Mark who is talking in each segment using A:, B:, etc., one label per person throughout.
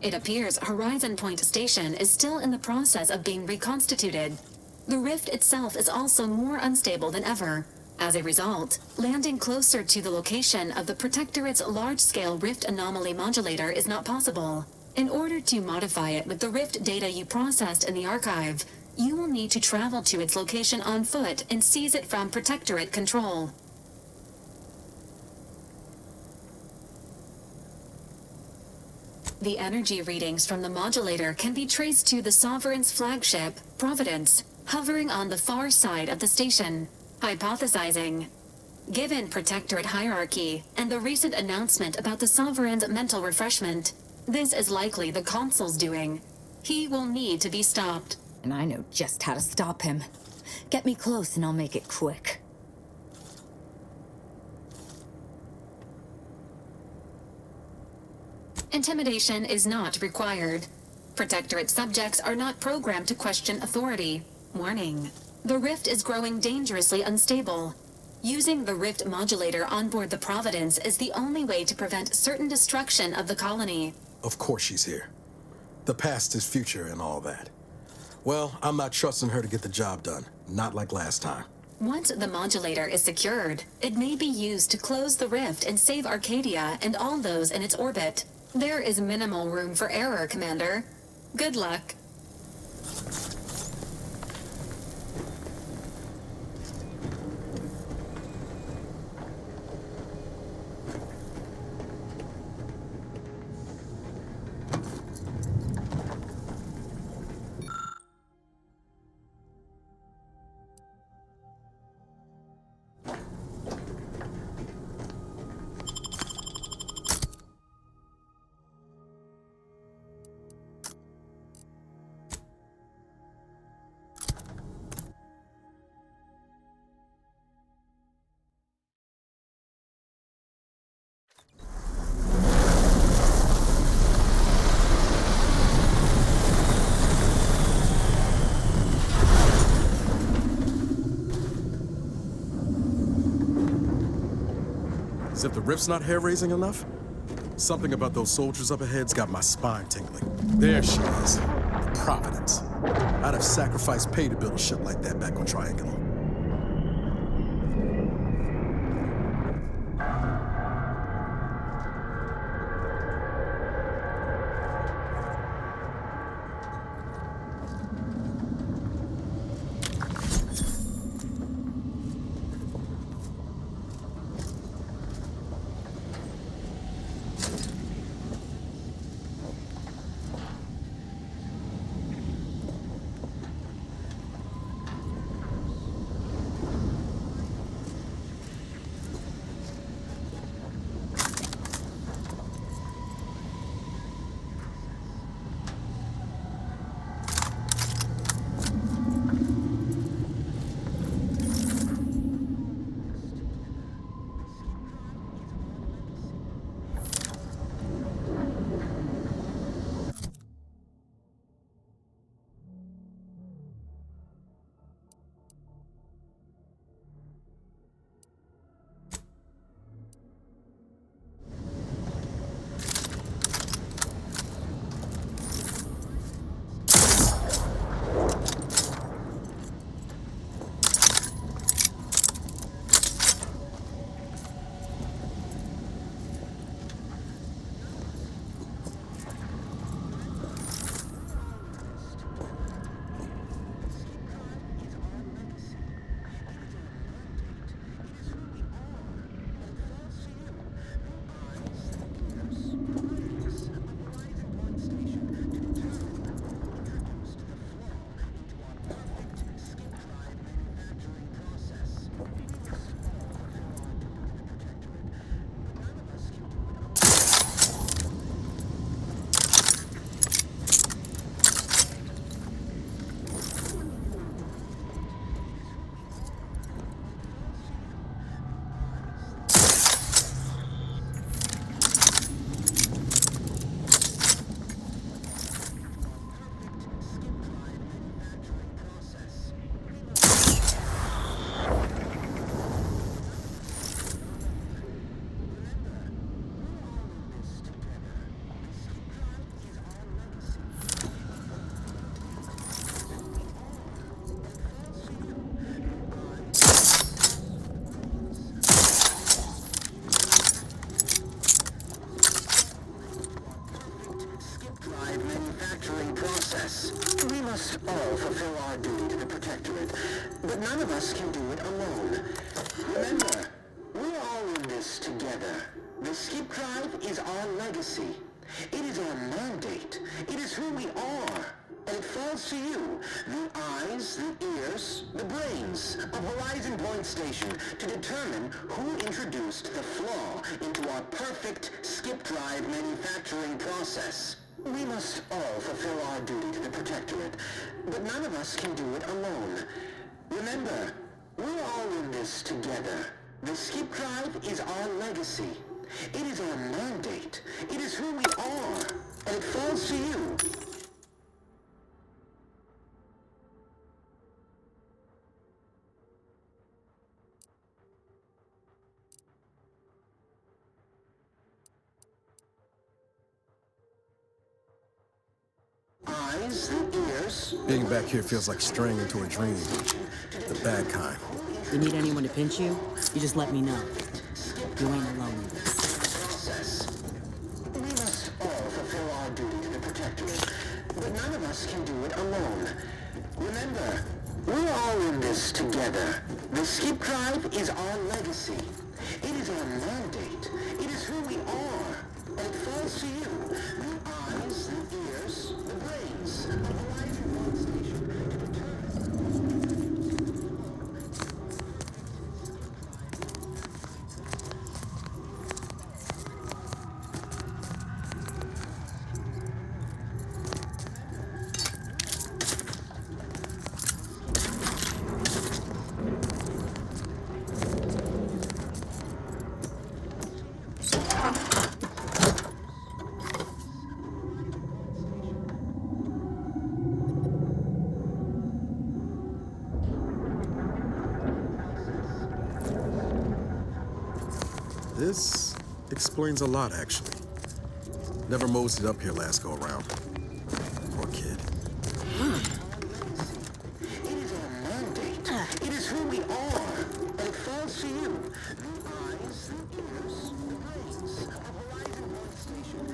A: It appears Horizon Point Station is still in the process of being reconstituted. The rift itself is also more unstable than ever. As a result, landing closer to the location of the Protectorate's large-scale rift anomaly modulator is not possible. In order to modify it with the rift data you processed in the archive, you will need to travel to its location on foot and seize it from Protectorate control. The energy readings from the modulator can be traced to the Sovereign's flagship, Providence, hovering on the far side of the station. Hypothesizing. Given Protectorate hierarchy and the recent announcement about the Sovereign's mental refreshment, this is likely the Consul's doing. He will need to be stopped.
B: And I know just how to stop him. Get me close and I'll make it quick.
A: Intimidation is not required. Protectorate subjects are not programmed to question authority. Warning. The rift is growing dangerously unstable. Using the rift modulator on board the Providence is the only way to prevent certain destruction of the colony.
C: Of course she's here. The past is future and all that. Well, I'm not trusting her to get the job done. Not like last time.
A: Once the modulator is secured, it may be used to close the rift and save Arcadia and all those in its orbit. There is minimal room for error, Commander. Good luck.
C: As if the rift's not hair-raising enough? Something about those soldiers up ahead's got my spine tingling. There she is, the Providence. I'd have sacrificed pay to build a ship like that back on Triangular.
D: but none of us can do it alone. Remember, we're all in this together. The skip drive is our legacy. It is our mandate. It is who we are. And it falls to you, the eyes, the ears, the brains of Horizon Point Station to determine who introduced the flaw into our perfect skip drive manufacturing process. We must all fulfill our duty to the Protectorate, but none of us can do it alone. Remember, we're all in this together. The skip drive is our legacy. It is our mandate. It is who we are. And it falls to you. Eyes, ears.
C: Being back here feels like straying into a dream. The bad kind.
E: You need anyone to pinch you? You just let me know. You ain't alone in this.
D: We must all fulfill our duty to the Protectorate, but none of us can do it alone. Remember, we're all in this together. The skip drive is our legacy. It is our mandate. It is who we are. And it falls to you. The eyes, the ears, the brains of Horizon Point Station to determine.
C: This explains a lot, actually. Never moseyed up here last go-around. Poor kid.
D: It is our mandate. It is who we are. And it falls to you. The eyes, the ears, the brains of Horizon Point Station.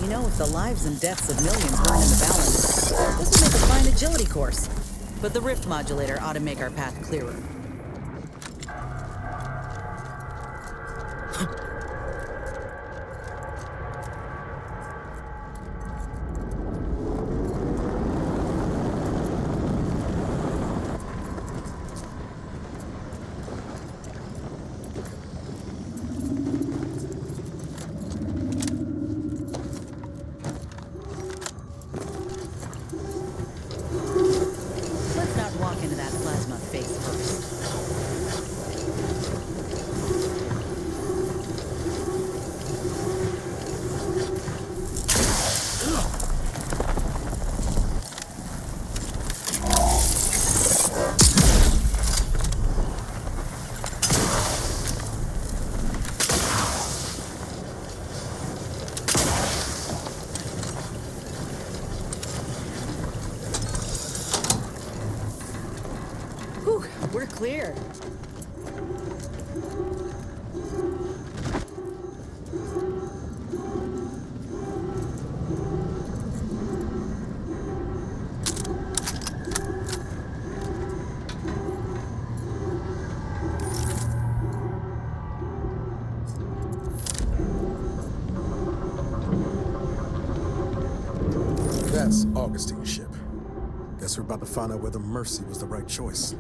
E: You know, if the lives and deaths of millions weren't in the balance, this would make a fine agility course. But the rift modulator ought to make our path clearer. clear.
C: That's Augustine's ship. Guess we're about to find out whether Mercy was the right choice.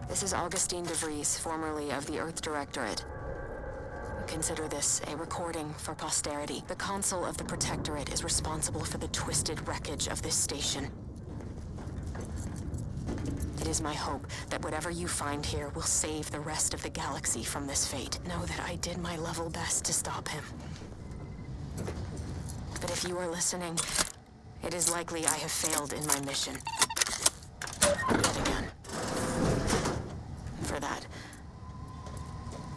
F: This is Augustine DeVries, formerly of the Earth Directorate. Consider this a recording for posterity. The Consul of the Protectorate is responsible for the twisted wreckage of this station. It is my hope that whatever you find here will save the rest of the galaxy from this fate. Know that I did my level best to stop him. But if you are listening, it is likely I have failed in my mission. Yet again. For that,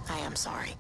F: I am sorry.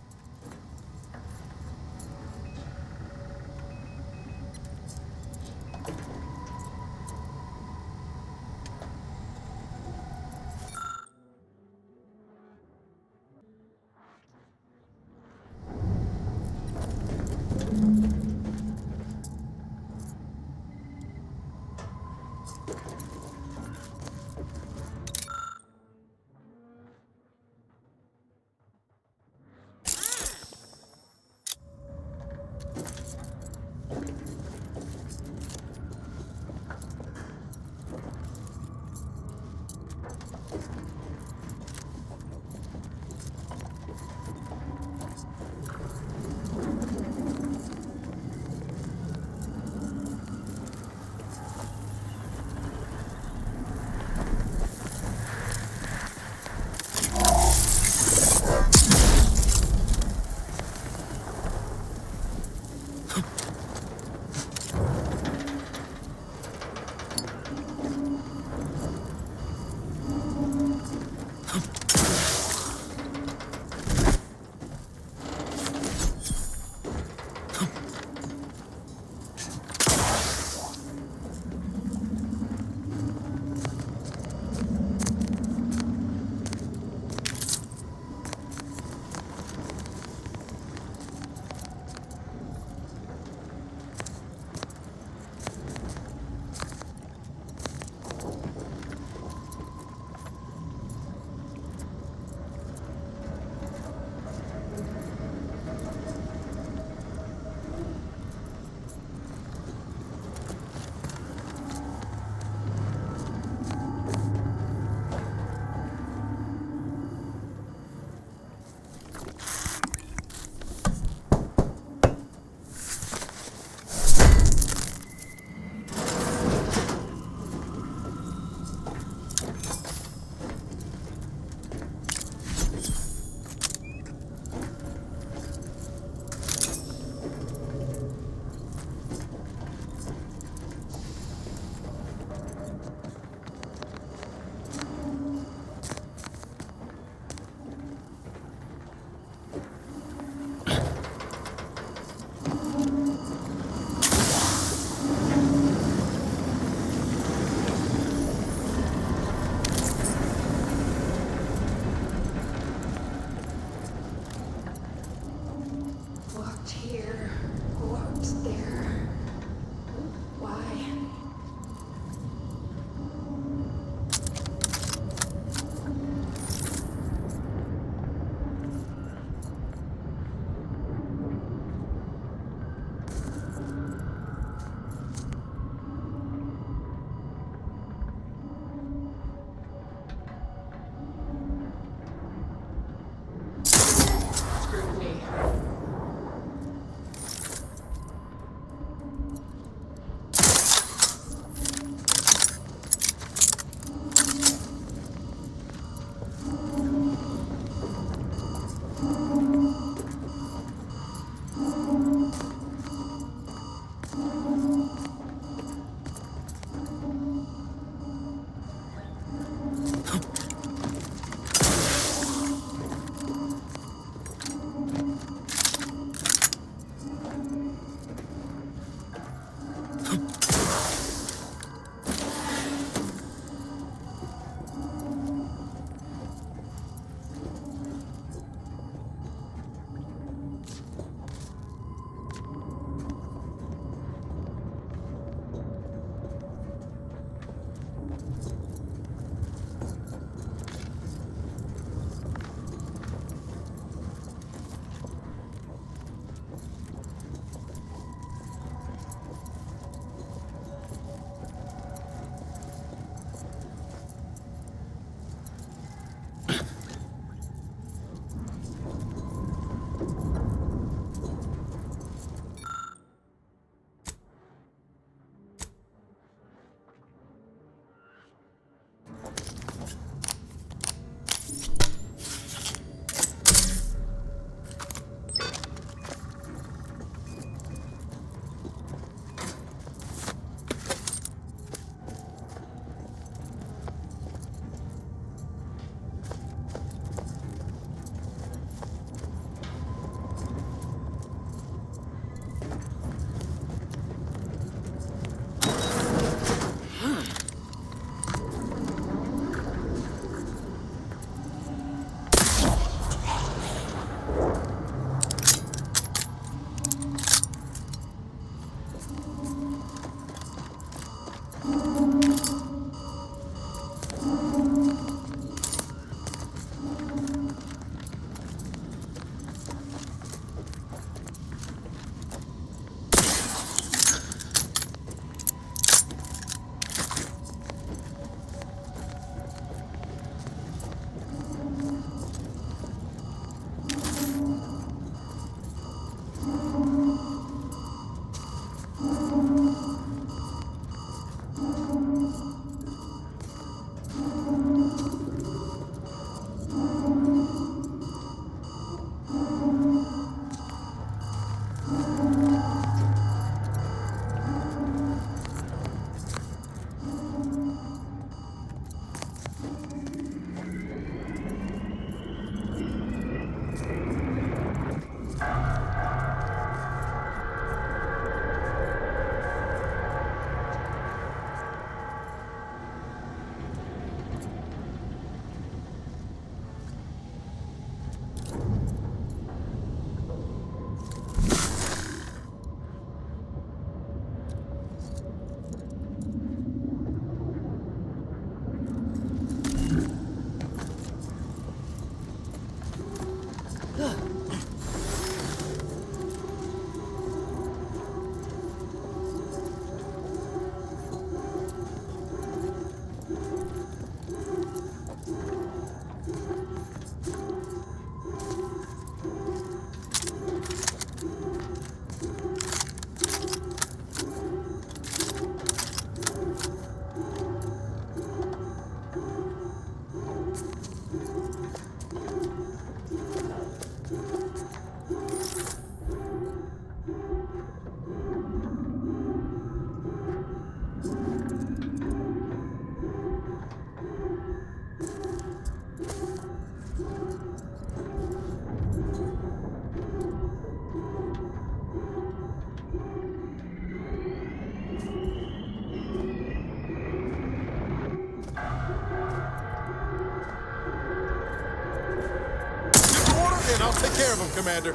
C: Take care of him, Commander.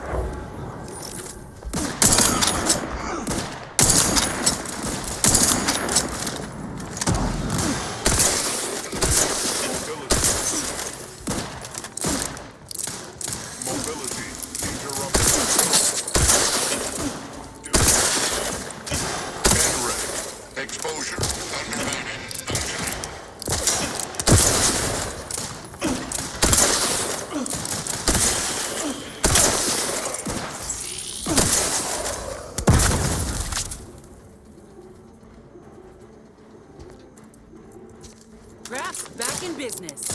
G: Mobility interrupted. NREG. Exposure undermining.
E: Graph's back in business.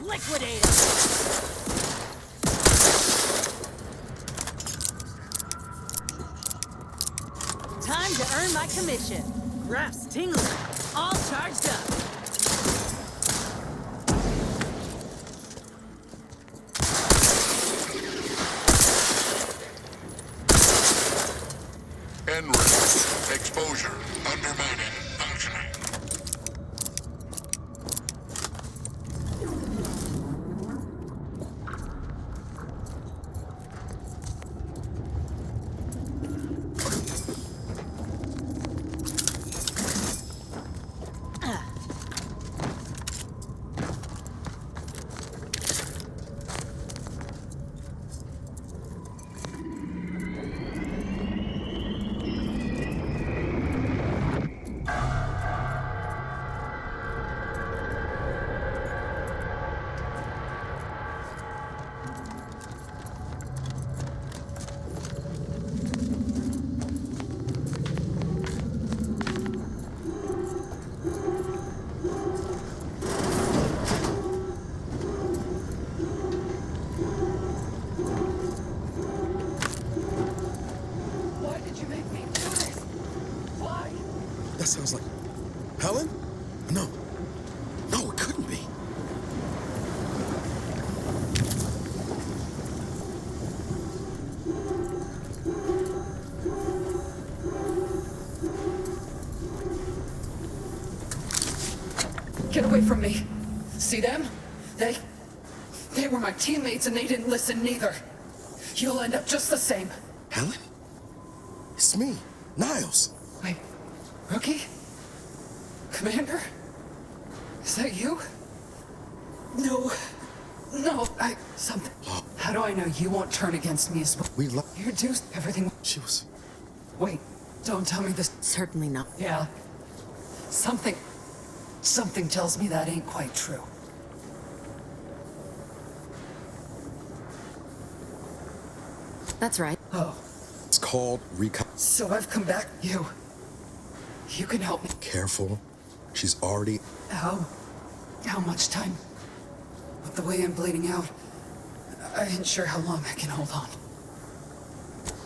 E: Liquidate him! Time to earn my commission. Graph's tingling. All charged up.
G: NREG. Exposure undermining. Functioning.
H: Why did you make me do this? Why?
C: That sounds like... Helen? No. No, it couldn't be.
H: Get away from me. See them? They were my teammates and they didn't listen neither. You'll end up just the same.
C: Helen? It's me, Niles.
H: Wait, Rookie? Commander? Is that you? No. No, something. How do I know you won't turn against me as well?
C: We love...
H: You do everything.
C: She was...
H: Wait, don't tell me this.
E: Certainly not.
H: Yeah. Something tells me that ain't quite true.
B: That's right.
H: Oh,
C: It's called recon...
H: so I've come back. You can help me.
C: Careful. She's already...
H: How much time? With the way I'm bleeding out, I ain't sure how long I can hold on.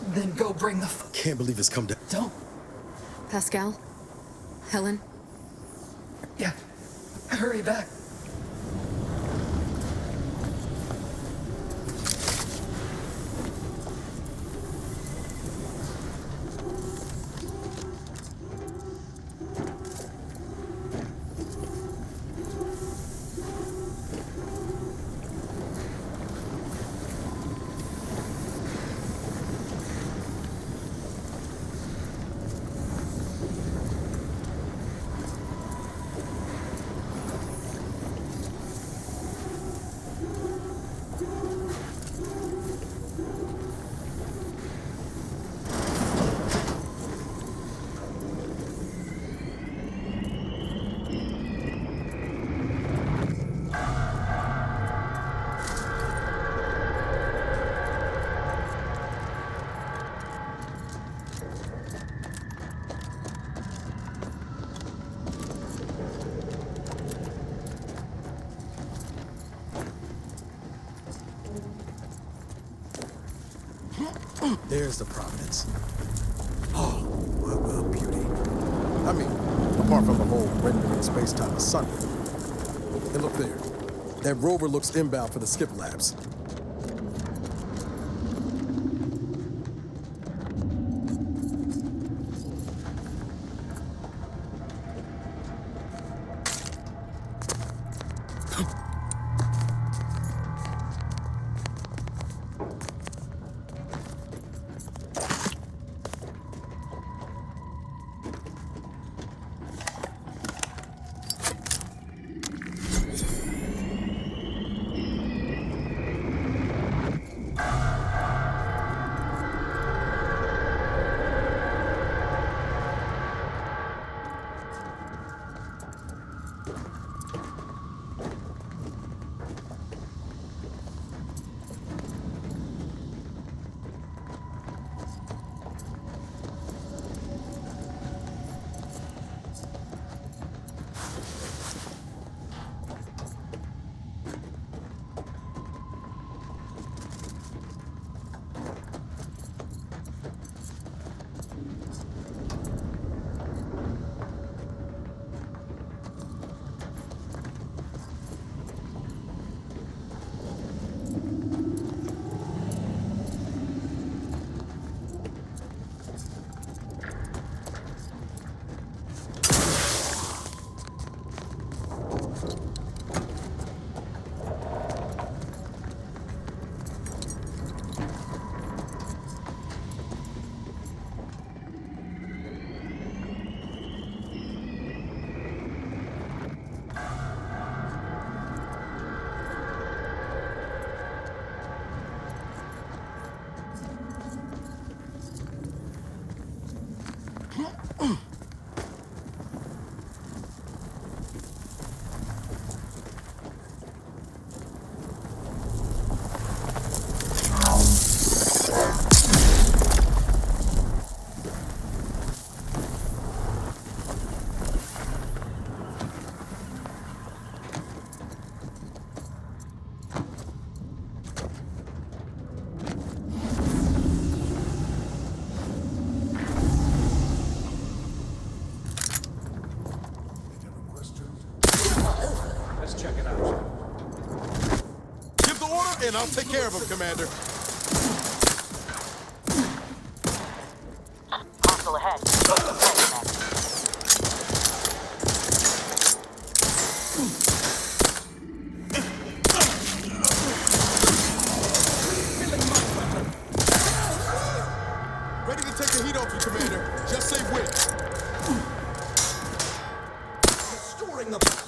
H: Then go bring the
C: Can't believe it's come down.
H: Don't.
B: Pascal? Helen?
H: Yeah. Hurry back.
C: There's the Providence. Oh, what a beauty. I mean, apart from the whole rendering space-time asunder. And look there. That rover looks inbound for the skip labs. And I'll take care of him, Commander.
E: Hostile ahead.
C: Ready to take the heat off you, Commander. Just say when. Restoring the balance.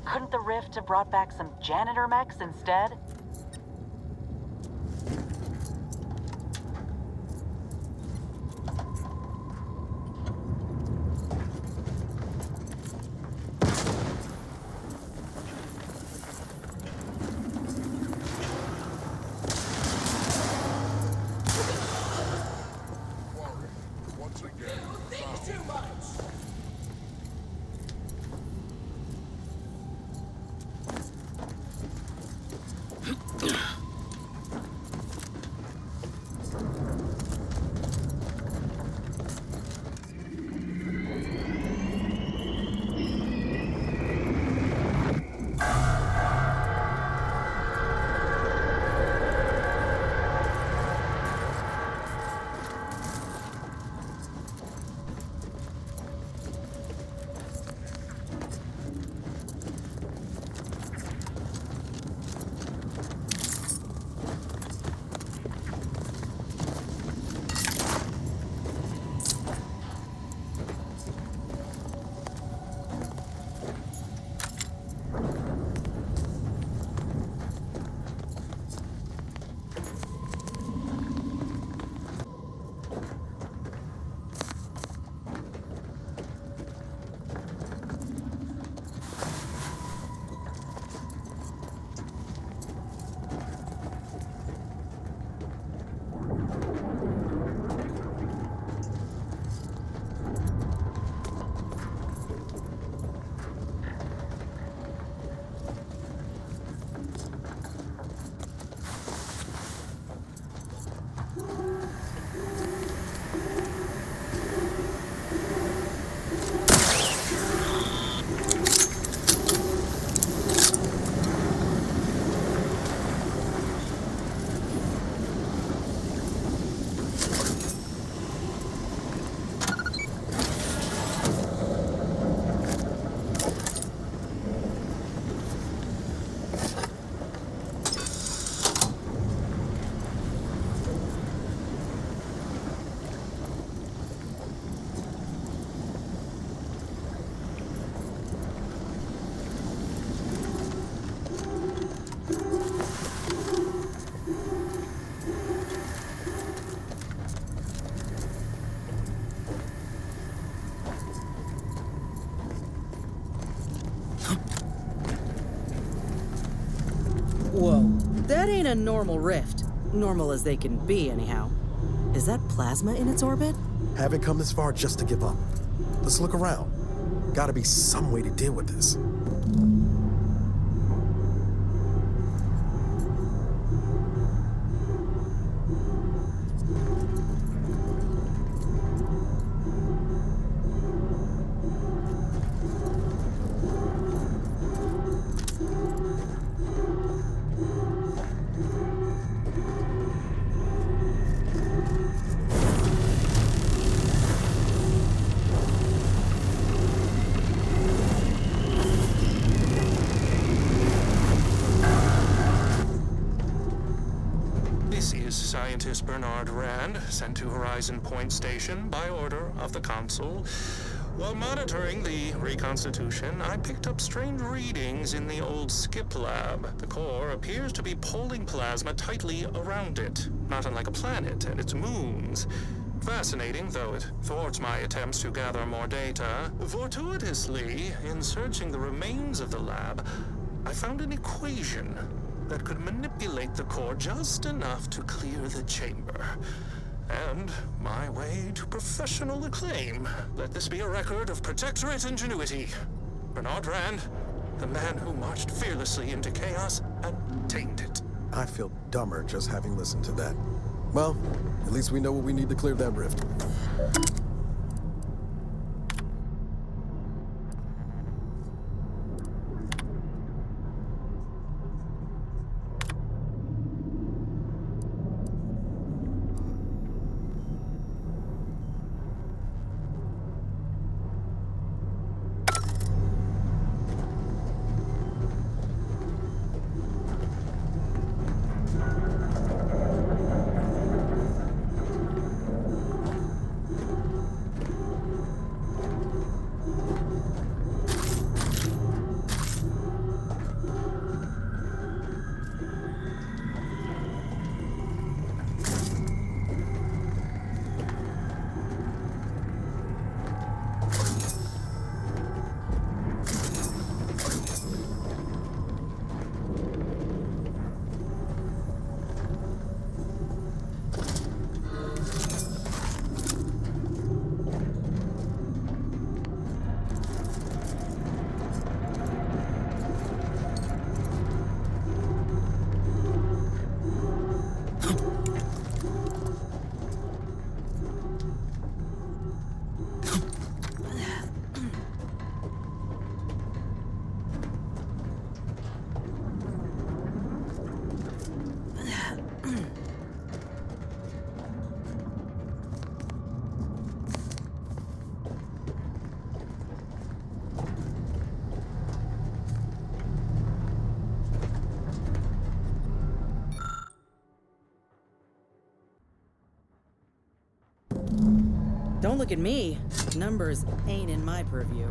E: Couldn't the rift have brought back some janitor mechs instead?
G: once again found.
E: Whoa, that ain't a normal rift. Normal as they can be, anyhow. Is that plasma in its orbit?
C: Haven't come this far just to give up. Let's look around. Gotta be some way to deal with this.
I: Scientist Bernard Rand, sent to Horizon Point Station by order of the Consul. While monitoring the reconstitution, I picked up strange readings in the old skip lab. The core appears to be pulling plasma tightly around it, not unlike a planet and its moons. Fascinating, though it thwarts my attempts to gather more data. Fortuitously, in searching the remains of the lab, I found an equation that could manipulate the core just enough to clear the chamber. And my way to professional acclaim. Let this be a record of Protectorate ingenuity. Bernard Rand, the man who marched fearlessly into chaos and tamed it.
C: I feel dumber just having listened to that. Well, at least we know what we need to clear that rift.
E: Don't look at me. Numbers ain't in my purview.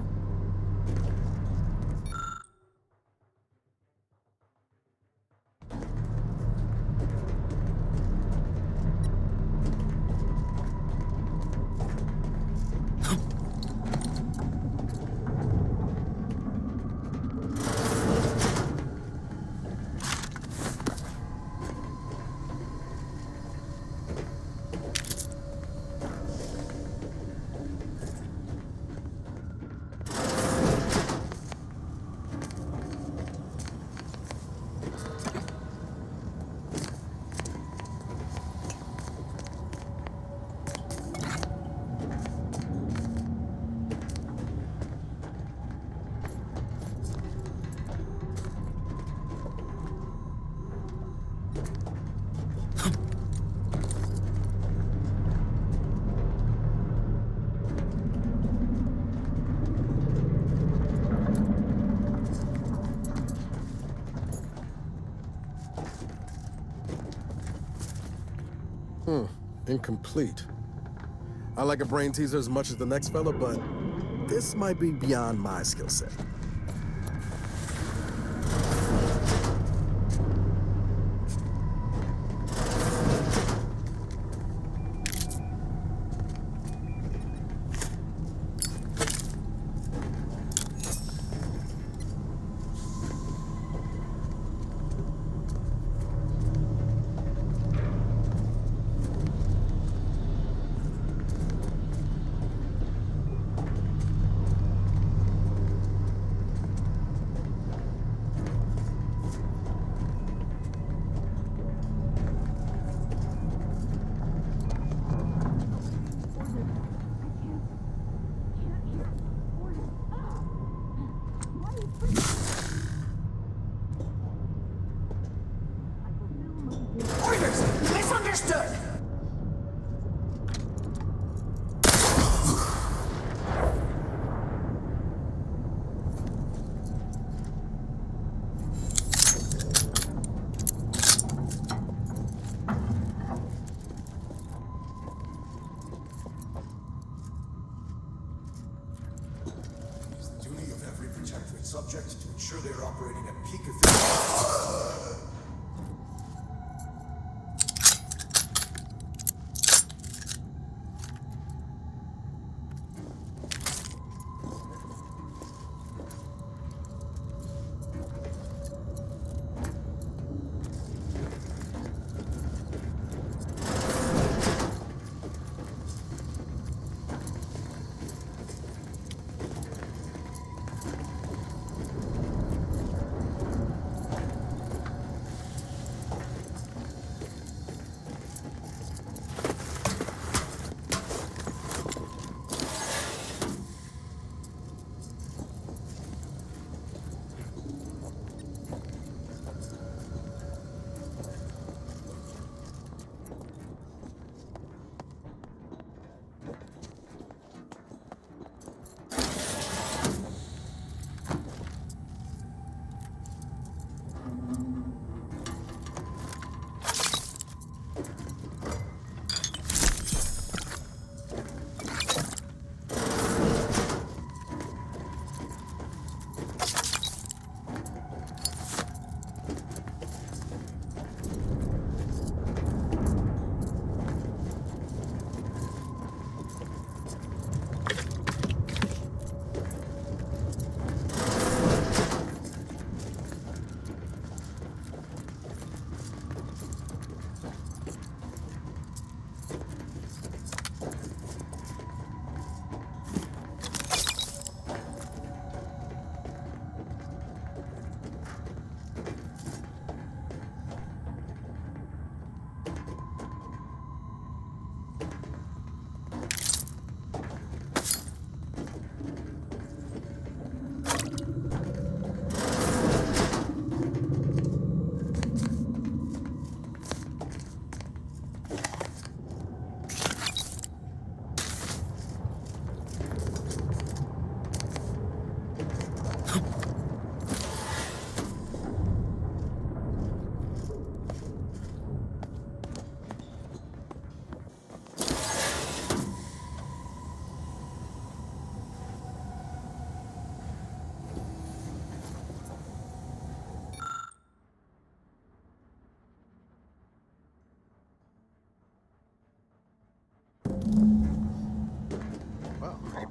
C: Incomplete. I like a brain teaser as much as the next fella, but this might be beyond my skill set.
J: Subject to ensure they are operating at peak efficiency.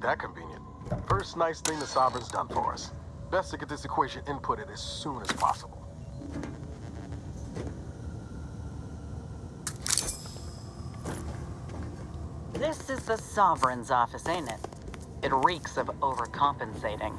C: that convenient. First nice thing the Sovereign's done for us. Best to get this equation inputted as soon as possible.
E: This is the Sovereign's office, ain't it? It reeks of overcompensating.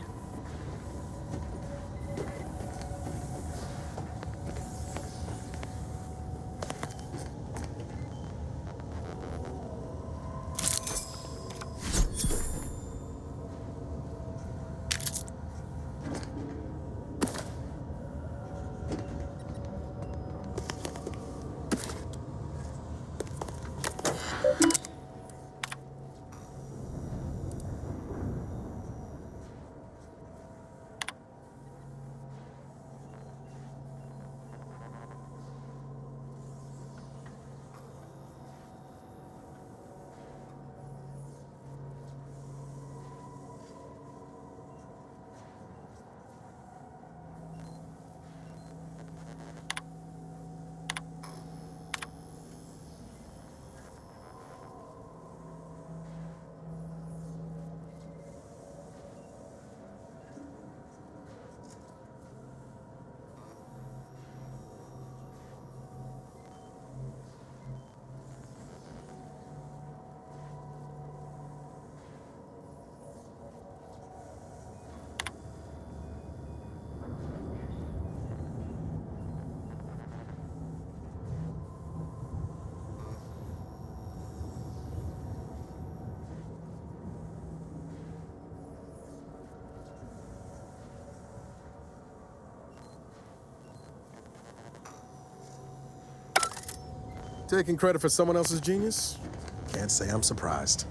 C: Taking credit for someone else's genius? Can't say I'm surprised.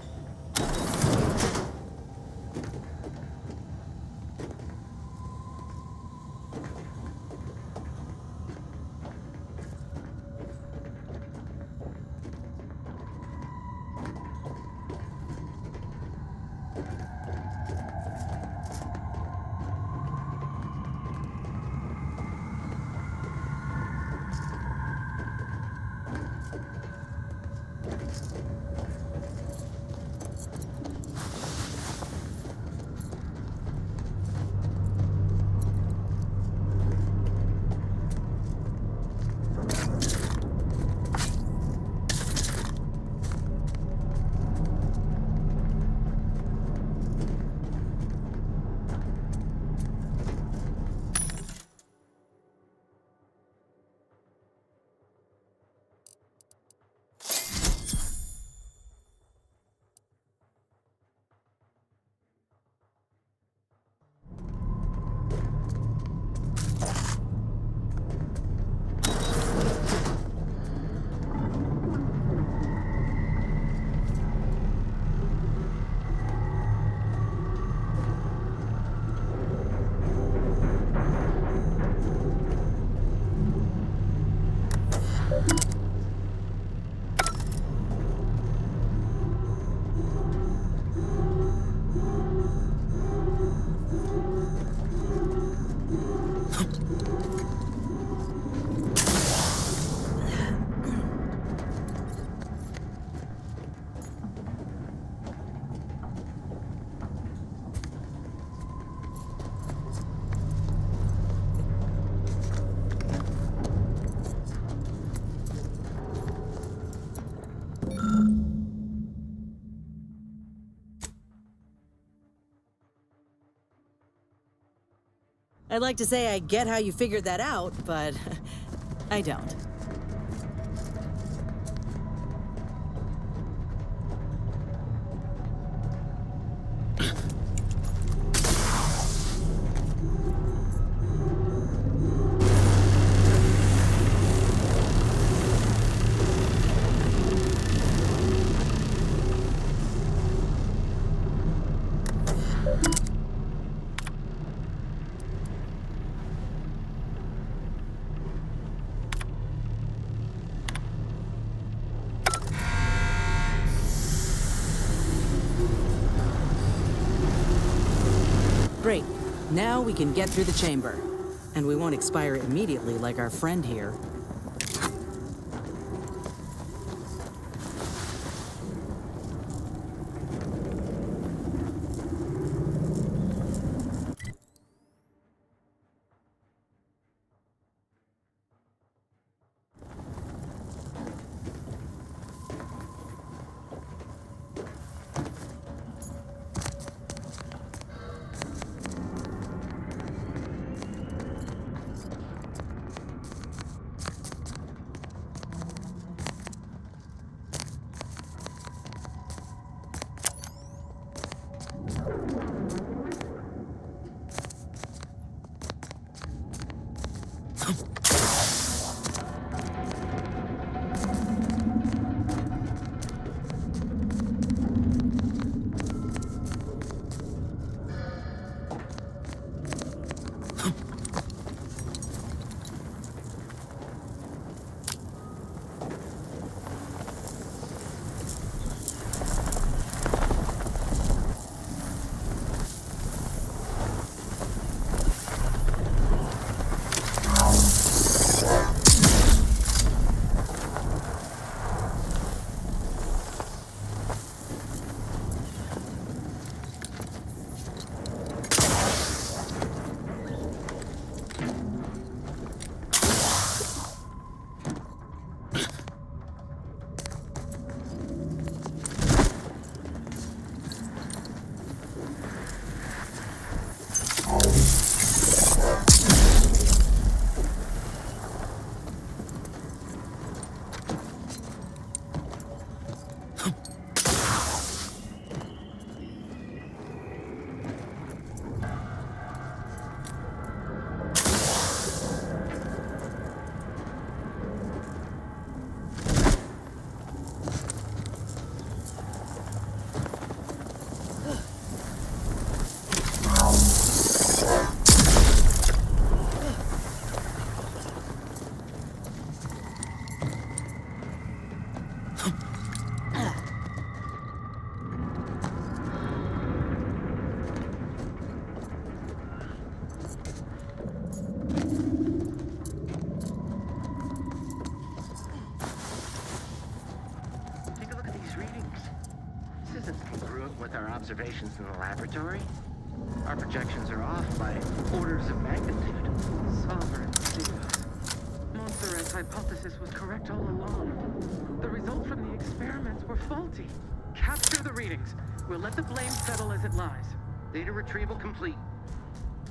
E: I'd like to say I get how you figured that out, but I don't. Great. Now we can get through the chamber. And we won't expire immediately like our friend here.
D: congruent with our observations in the laboratory? Our projections are off by orders of magnitude.
K: Sovereign Zeus. Montserrat's hypothesis was correct all along. The results from the experiments were faulty. Capture the readings. We'll let the blame settle as it lies.
D: Data retrieval complete.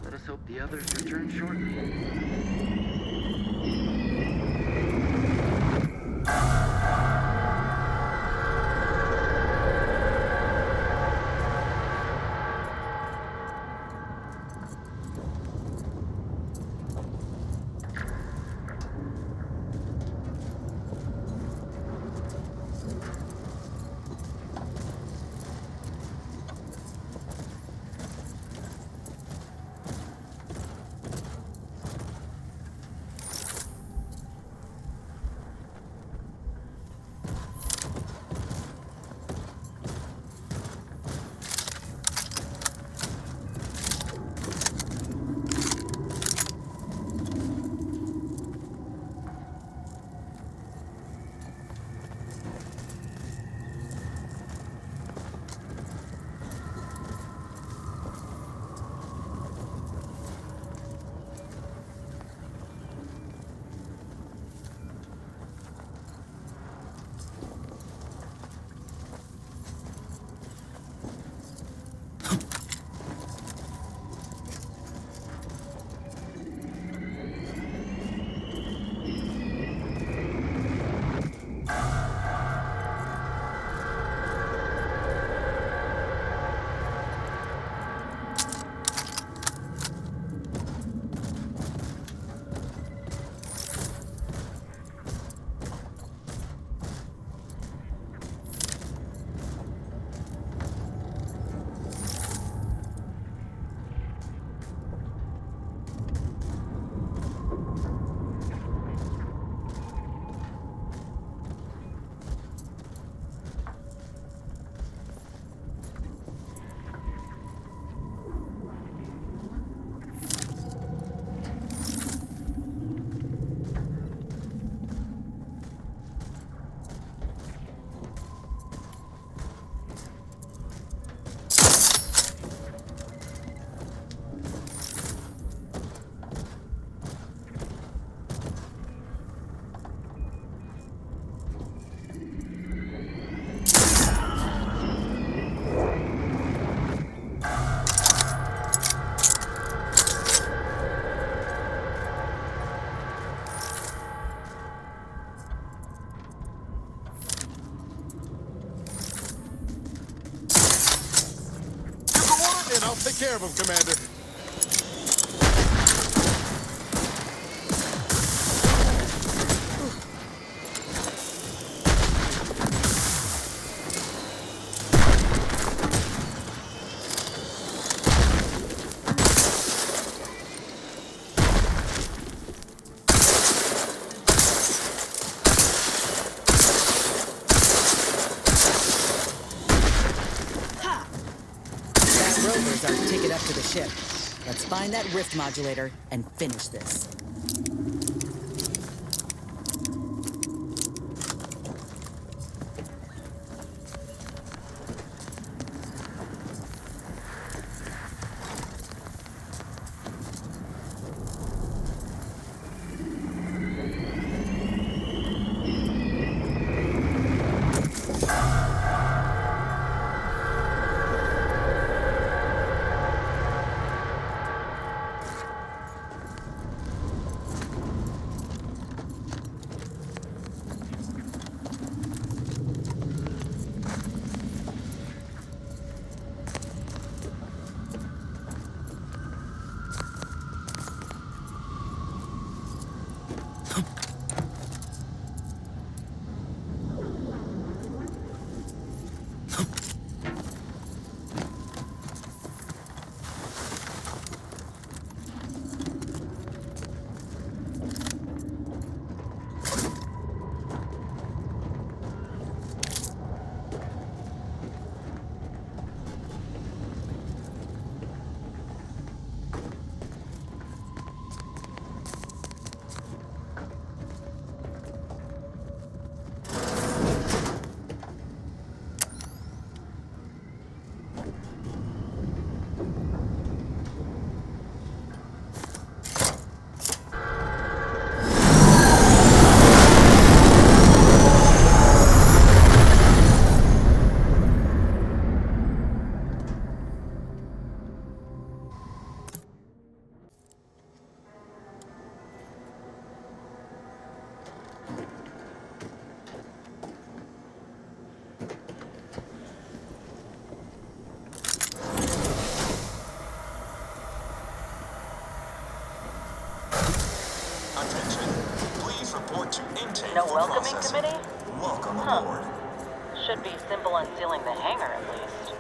D: Let us hope the others return shortly.
C: I'll take care of him, Commander.
E: Rover's our ticket up to the ship. Let's find that rift modulator and finish this.
L: Intake
E: No
L: for
E: welcoming
L: processing.
E: committee?
L: Welcome
E: Huh.
L: aboard.
E: Should be simple unsealing the hangar at least.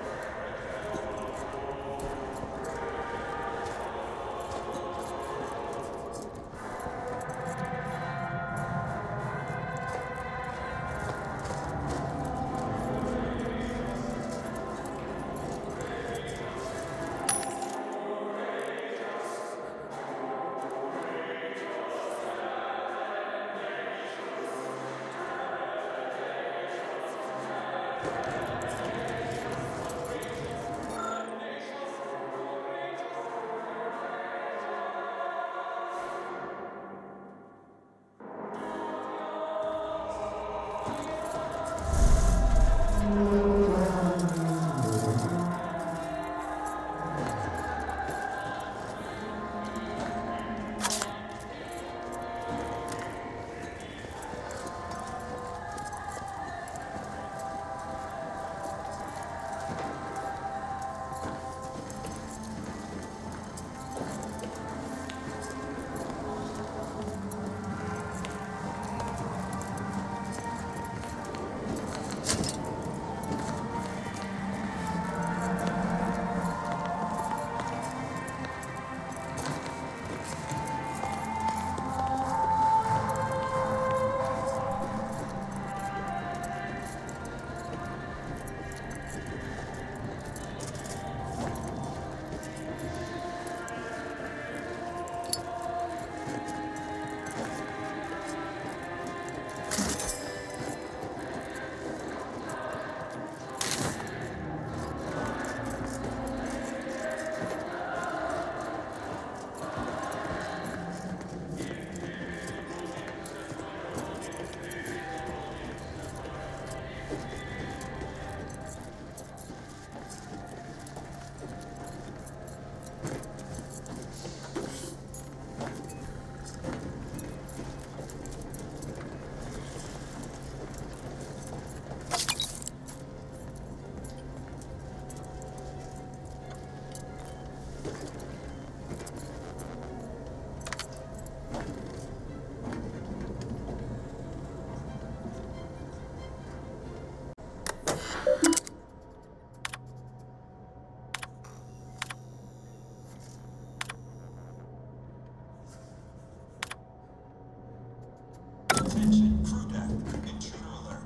L: Attention, crew deck. Intruder alert.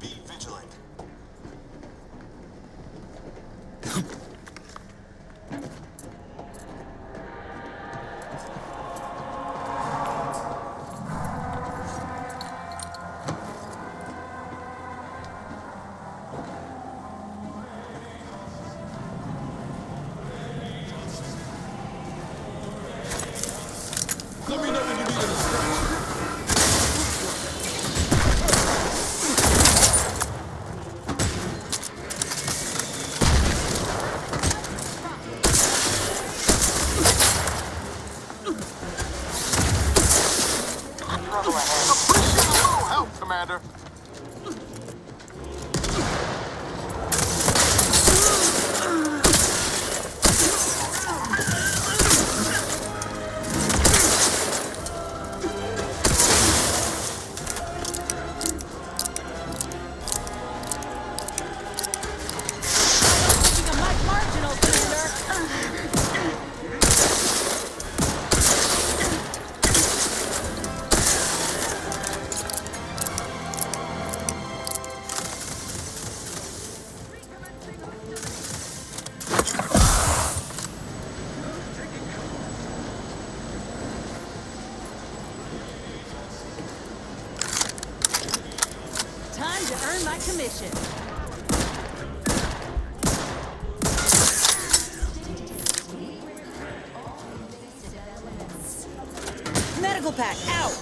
L: Be vigilant.
C: Let me know when you need a distraction.
E: Trouble ahead.
M: Appreciate a little help, Commander.
E: Taking a much marginal, Commander. Time to earn my commission. Medical pack out.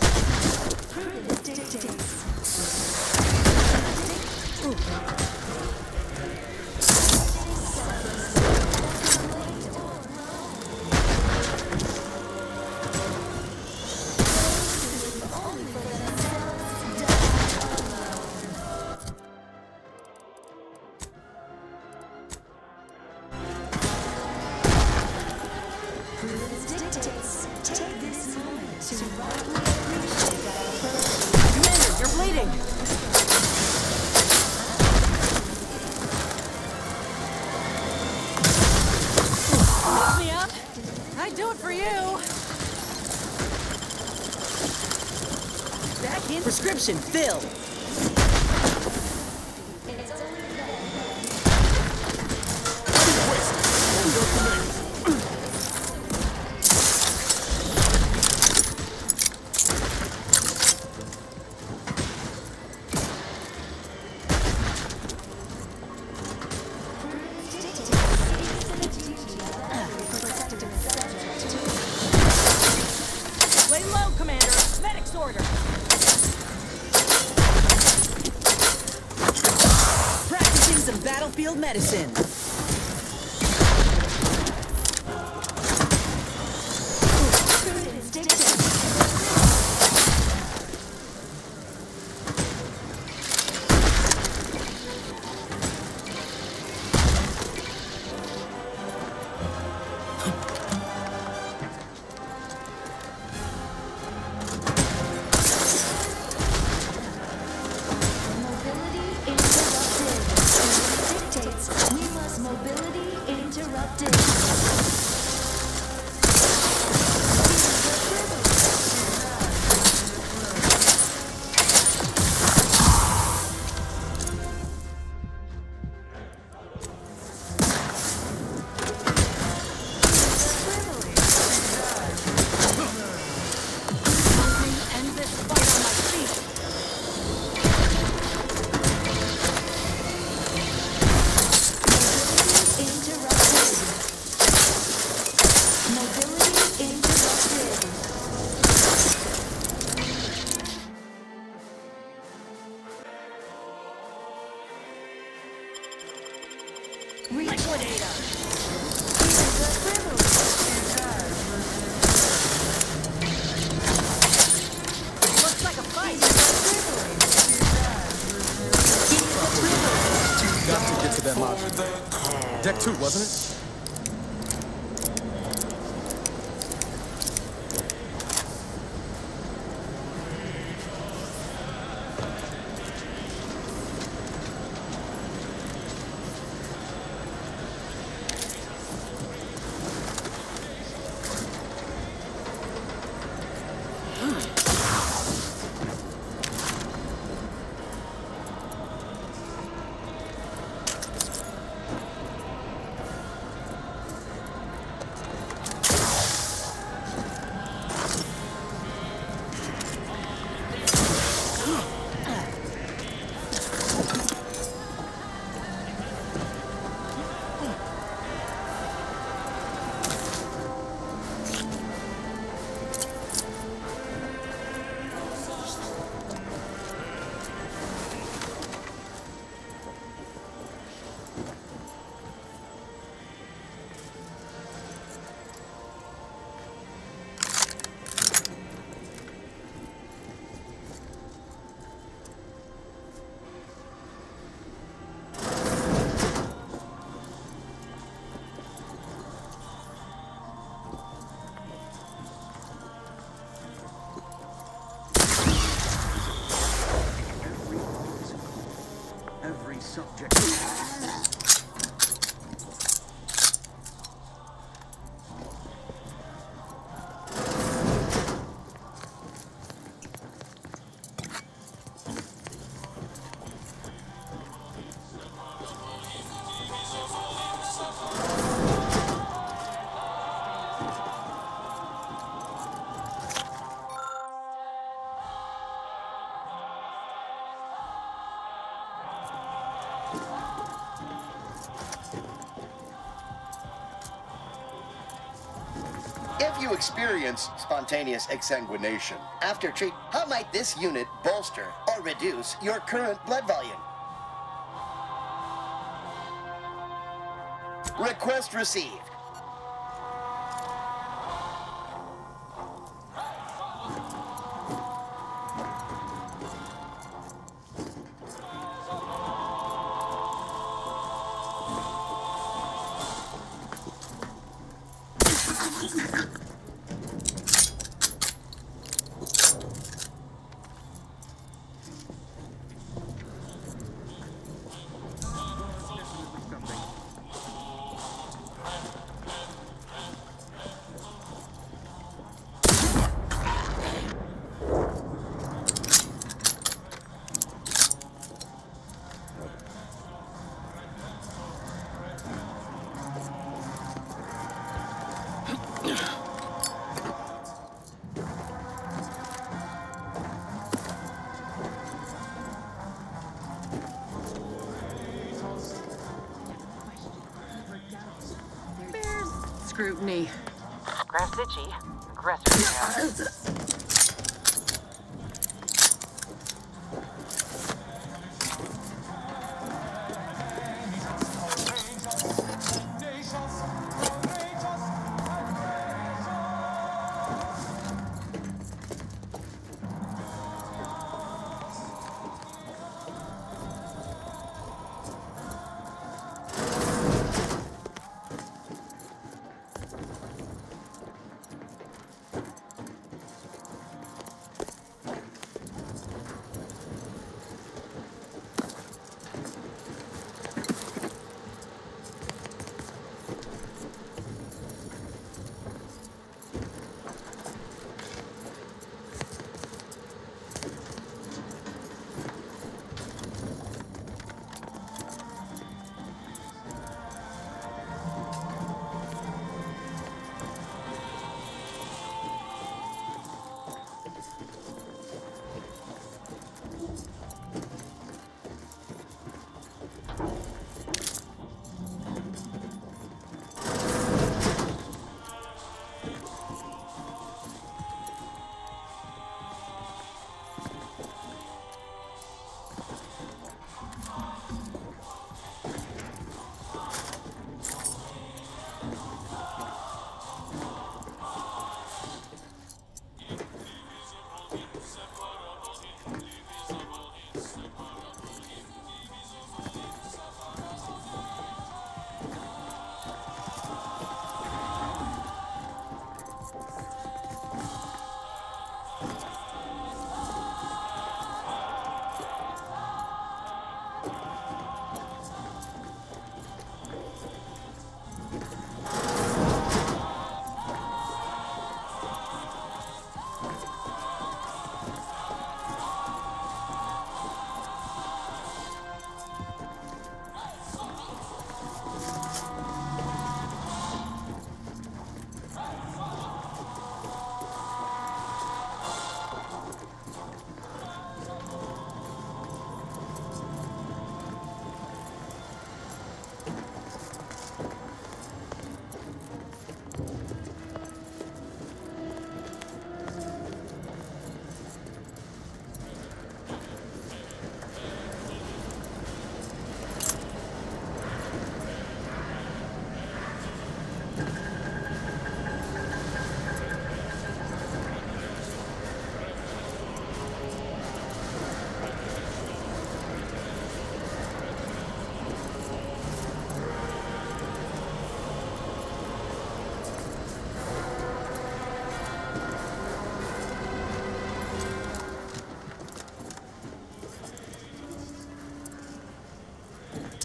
E: do it for you. Back in. Prescription filled. Lay low, Commander. Medic's order. Practicing some battlefield medicine.
C: Deck 2, wasn't it?
D: Subject. If you experience spontaneous exsanguination after treat, how might this unit bolster or reduce your current blood volume? Request received.
K: Scrutiny.
N: Grafzici, aggressor.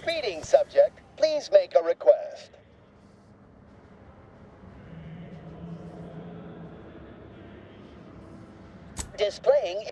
D: Greeting, subject. Please make a request. Displaying...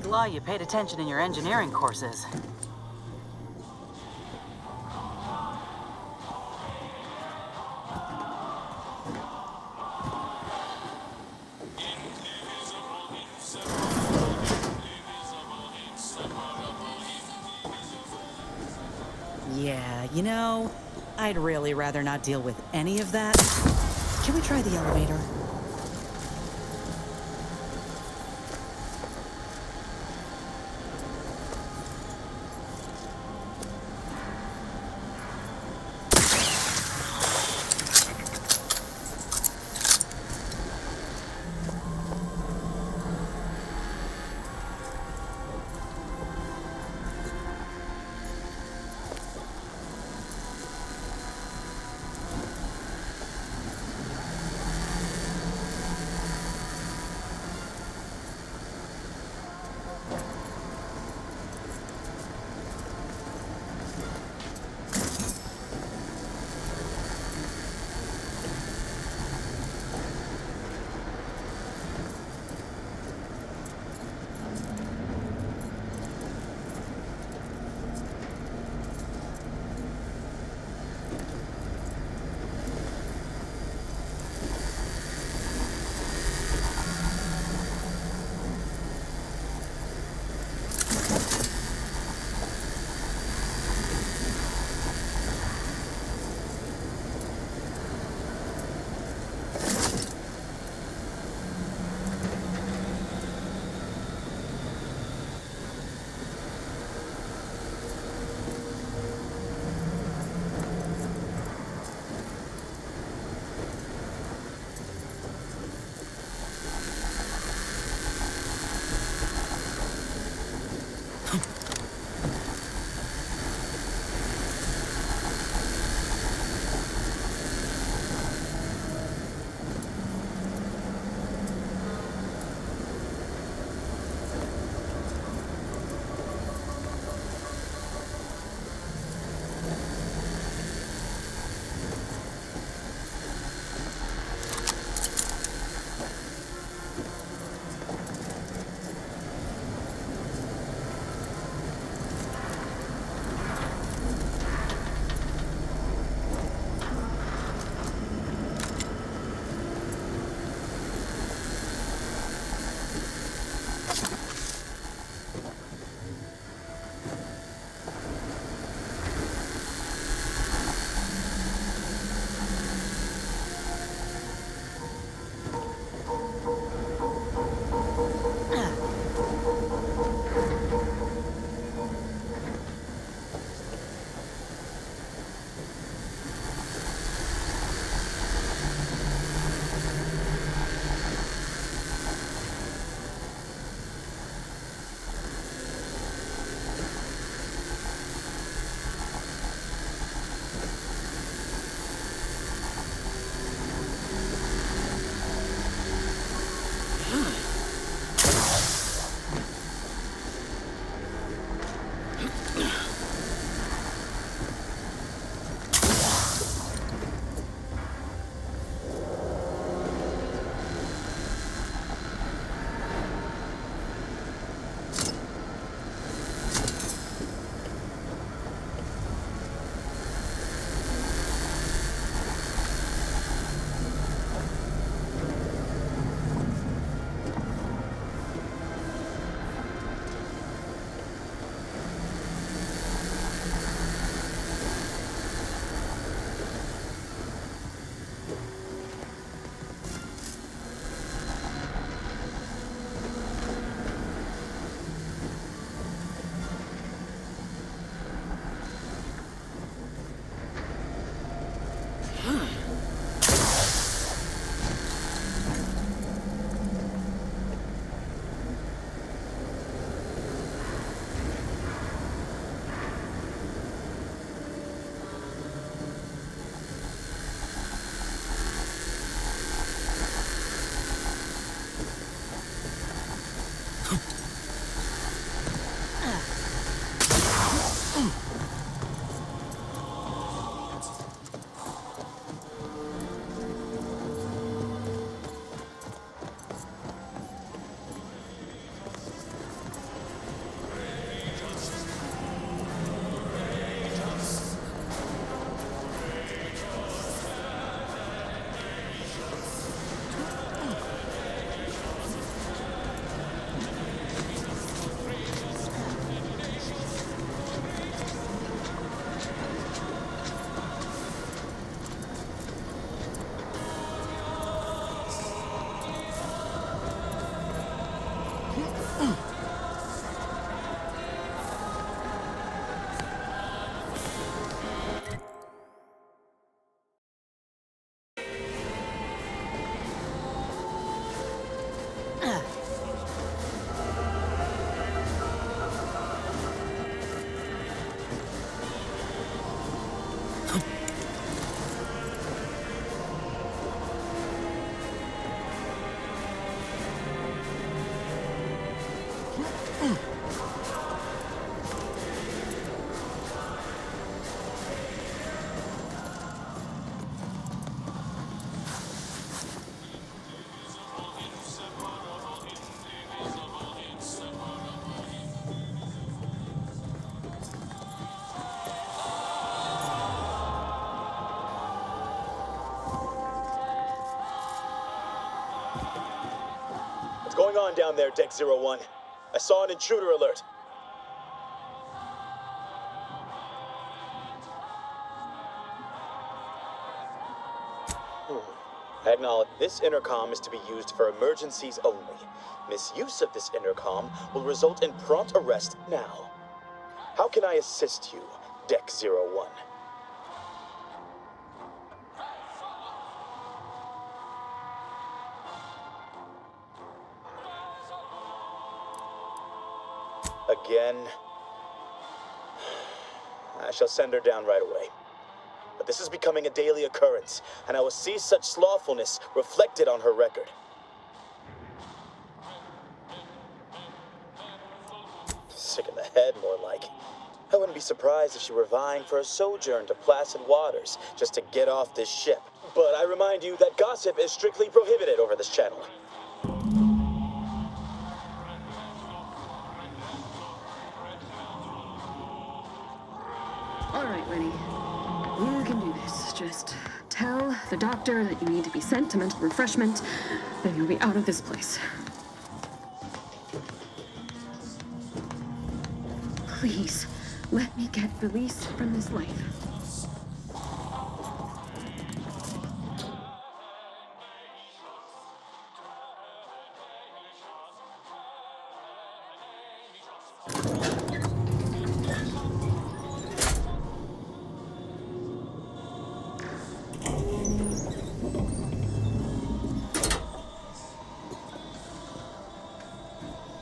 N: Law, you paid attention in your engineering courses.
E: you know, I'd really rather not deal with any of that. Can we try the elevator?
O: What's going on down there, Deck 01? I saw an intruder alert. Acknowledge. This intercom is to be used for emergencies only. Misuse of this intercom will result in prompt arrest now. How can I assist you, Deck 01? Again? I shall send her down right away. But this is becoming a daily occurrence, and I will see such slothfulness reflected on her record. Sick in the head, more like. I wouldn't be surprised if she were vying for a sojourn to placid waters just to get off this ship. But I remind you that gossip is strictly prohibited over this channel.
K: All right, Winnie. You can do this. Just tell the doctor that you need to be sent to mental refreshment, then you'll be out of this place. Please, let me get released from this life.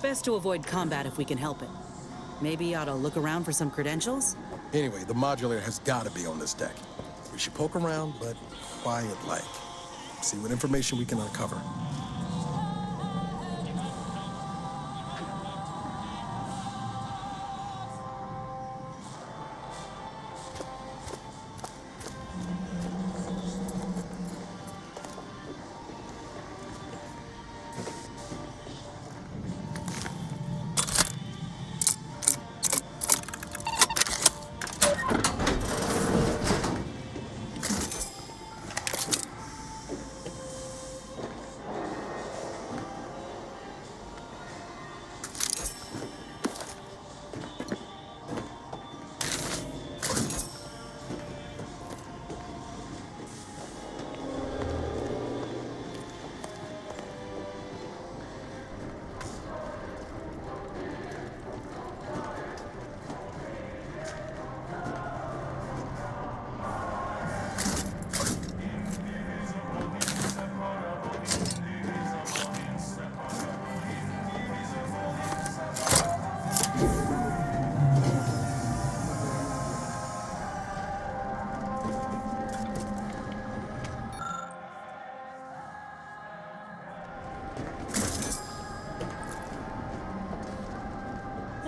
E: Best to avoid combat if we can help it. Maybe ought to look around for some credentials?
C: Anyway, the modulator has got to be on this deck. We should poke around, but quiet-like. See what information we can uncover.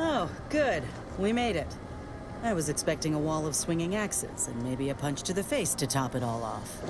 E: Oh, good. We made it. I was expecting a wall of swinging axes and maybe a punch to the face to top it all off.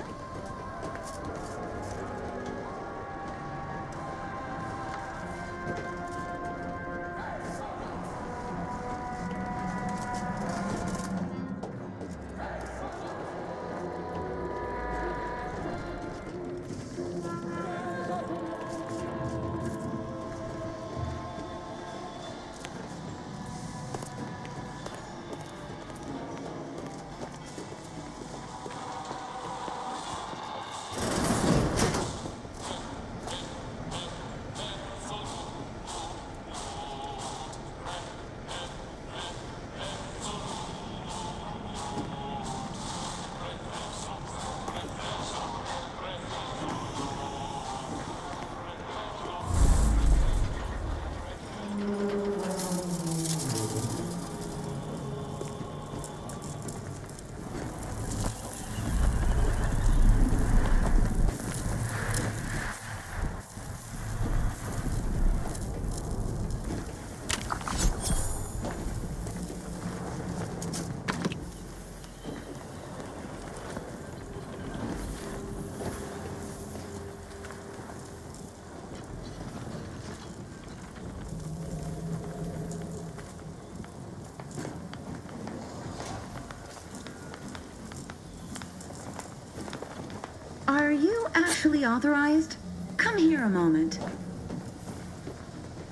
K: Are you actually authorized?
P: come here a moment.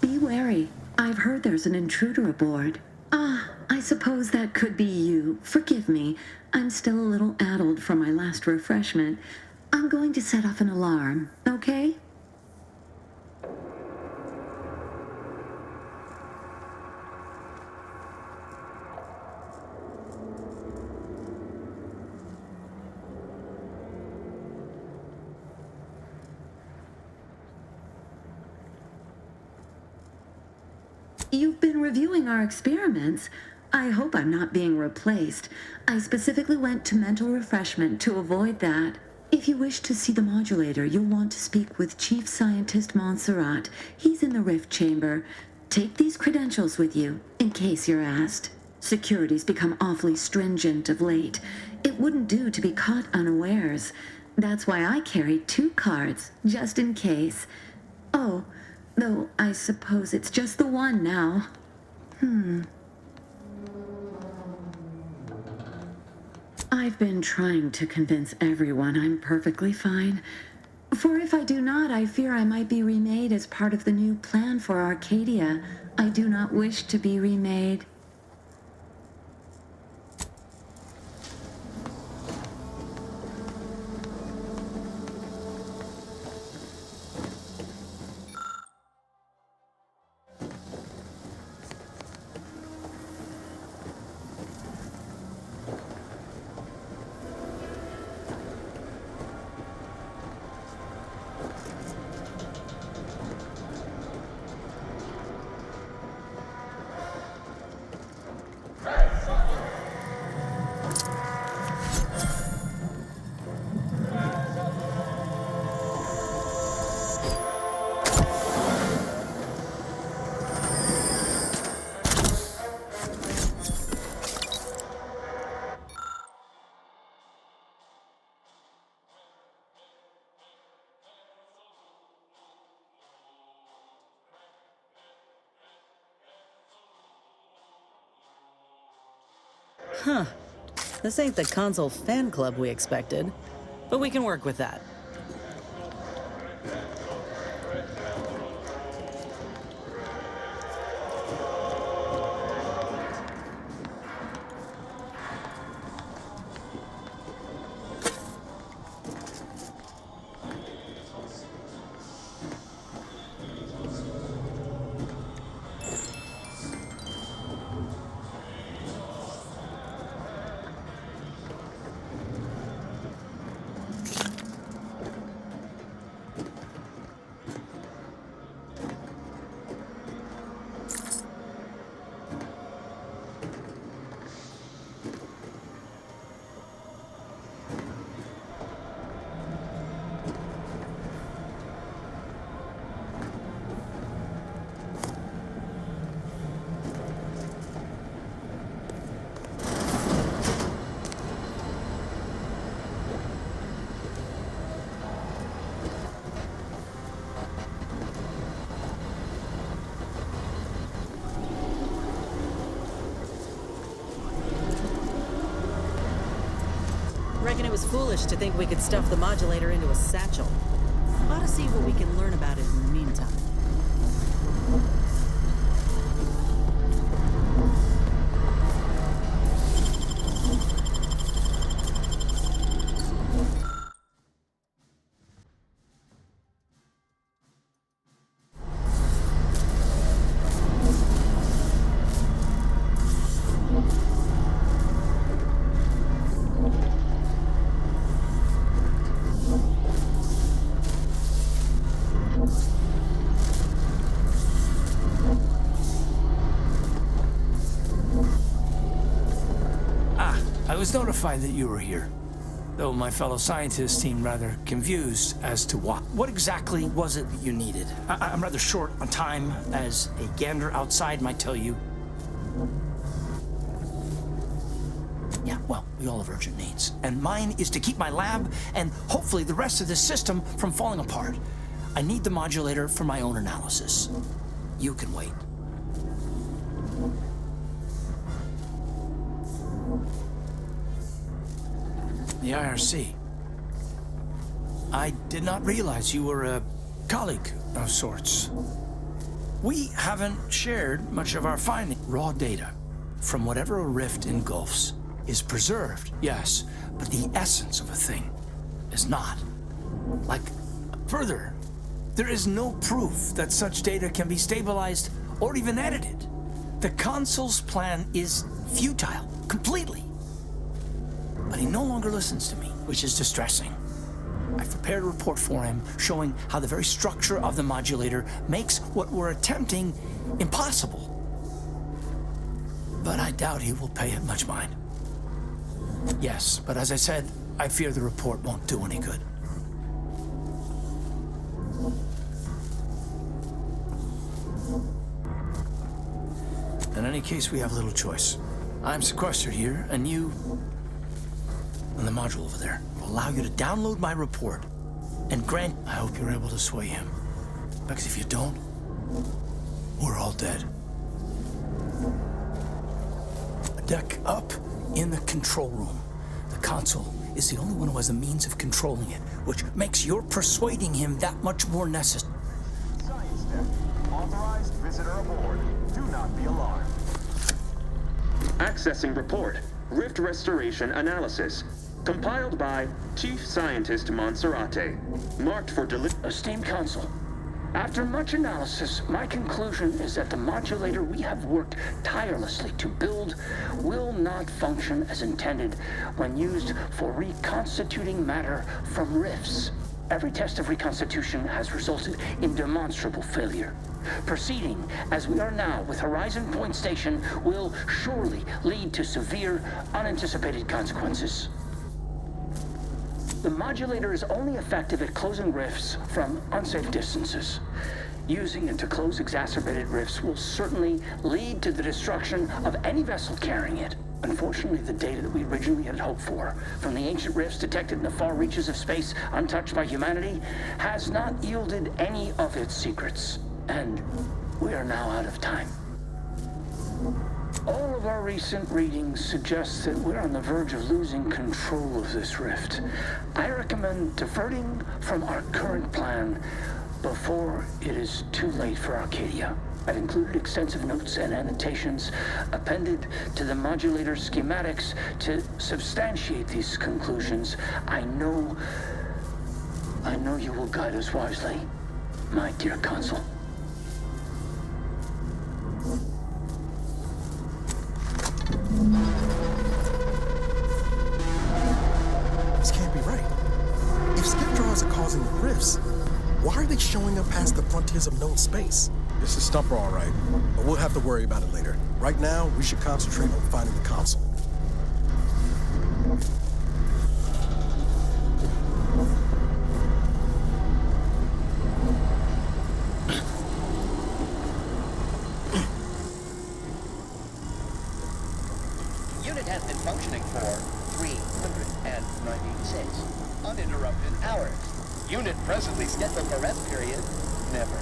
P: Be wary. I've heard there's an intruder aboard. Ah, I suppose that could be you. Forgive me. I'm still a little addled from my last refreshment. I'm going to set off an alarm, okay? You've been reviewing our experiments. I hope I'm not being replaced. I specifically went to mental refreshment to avoid that. If you wish to see the modulator, you'll want to speak with Chief Scientist Montserrat. He's in the rift chamber. Take these credentials with you, in case you're asked. Security's become awfully stringent of late. It wouldn't do to be caught unawares. That's why I carry 2 cards, just in case. Oh, though I suppose it's just the one now. I've been trying to convince everyone I'm perfectly fine. For if I do not, I fear I might be remade as part of the new plan for Arcadia. I do not wish to be remade.
E: Huh. This ain't the console fan club we expected, but we can work with that. Reckon it was foolish to think we could stuff the modulator into a satchel. Ought to see what we can learn about it in the meantime.
Q: I was notified that you were here, though my fellow scientists seemed rather confused as to why. What exactly was it that you needed? I'm rather short on time, as a gander outside might tell you. Yeah, well, we all have urgent needs. And mine is to keep my lab and hopefully the rest of this system from falling apart. I need the modulator for my own analysis. You can wait. The IRC. I did not realize you were a colleague of sorts. We haven't shared much of our findings. Raw data from whatever a rift engulfs is preserved, yes, but the essence of a thing is not. Like, further, there is no proof that such data can be stabilized or even edited. The Consul's plan is futile, completely. But he no longer listens to me, which is distressing. I've prepared a report for him showing how the very structure of the modulator makes what we're attempting impossible. But I doubt he will pay it much mind. Yes, but as I said, I fear the report won't do any good. In any case, we have little choice. I'm sequestered here, and you... and the module over there will allow you to download my report and grant... I hope you're able to sway him. Because if you don't, we're all dead. A deck up in the control room. The console is the only one who has the means of controlling it, which makes your persuading him that much more necessary.
M: Science deck. Authorized visitor aboard. Do not be alarmed.
R: Accessing report. Rift restoration analysis. Compiled by Chief Scientist Monserrate. Marked for delivery.
S: Esteemed Council, after much analysis, my conclusion is that the modulator we have worked tirelessly to build will not function as intended when used for reconstituting matter from rifts. Every test of reconstitution has resulted in demonstrable failure. Proceeding as we are now with Horizon Point Station will surely lead to severe, unanticipated consequences. The modulator is only effective at closing rifts from unsafe distances. Using it to close exacerbated rifts will certainly lead to the destruction of any vessel carrying it. Unfortunately, the data that we originally had hoped for from the ancient rifts detected in the far reaches of space untouched by humanity has not yielded any of its secrets. And we are now out of time. All of our recent readings suggest that we're on the verge of losing control of this rift. I recommend diverting from our current plan before it is too late for Arcadia. I've included extensive notes and annotations appended to the modulator schematics to substantiate these conclusions. I know you will guide us wisely, my dear Consul.
C: This can't be right. If skip drawers are causing the rifts, why are they showing up past the frontiers of known space? This is Stumper, all right, but we'll have to worry about it later. Right now, we should concentrate on finding the console.
T: Unit has been functioning for 396 uninterrupted hours. Unit presently scheduled for rest period, never.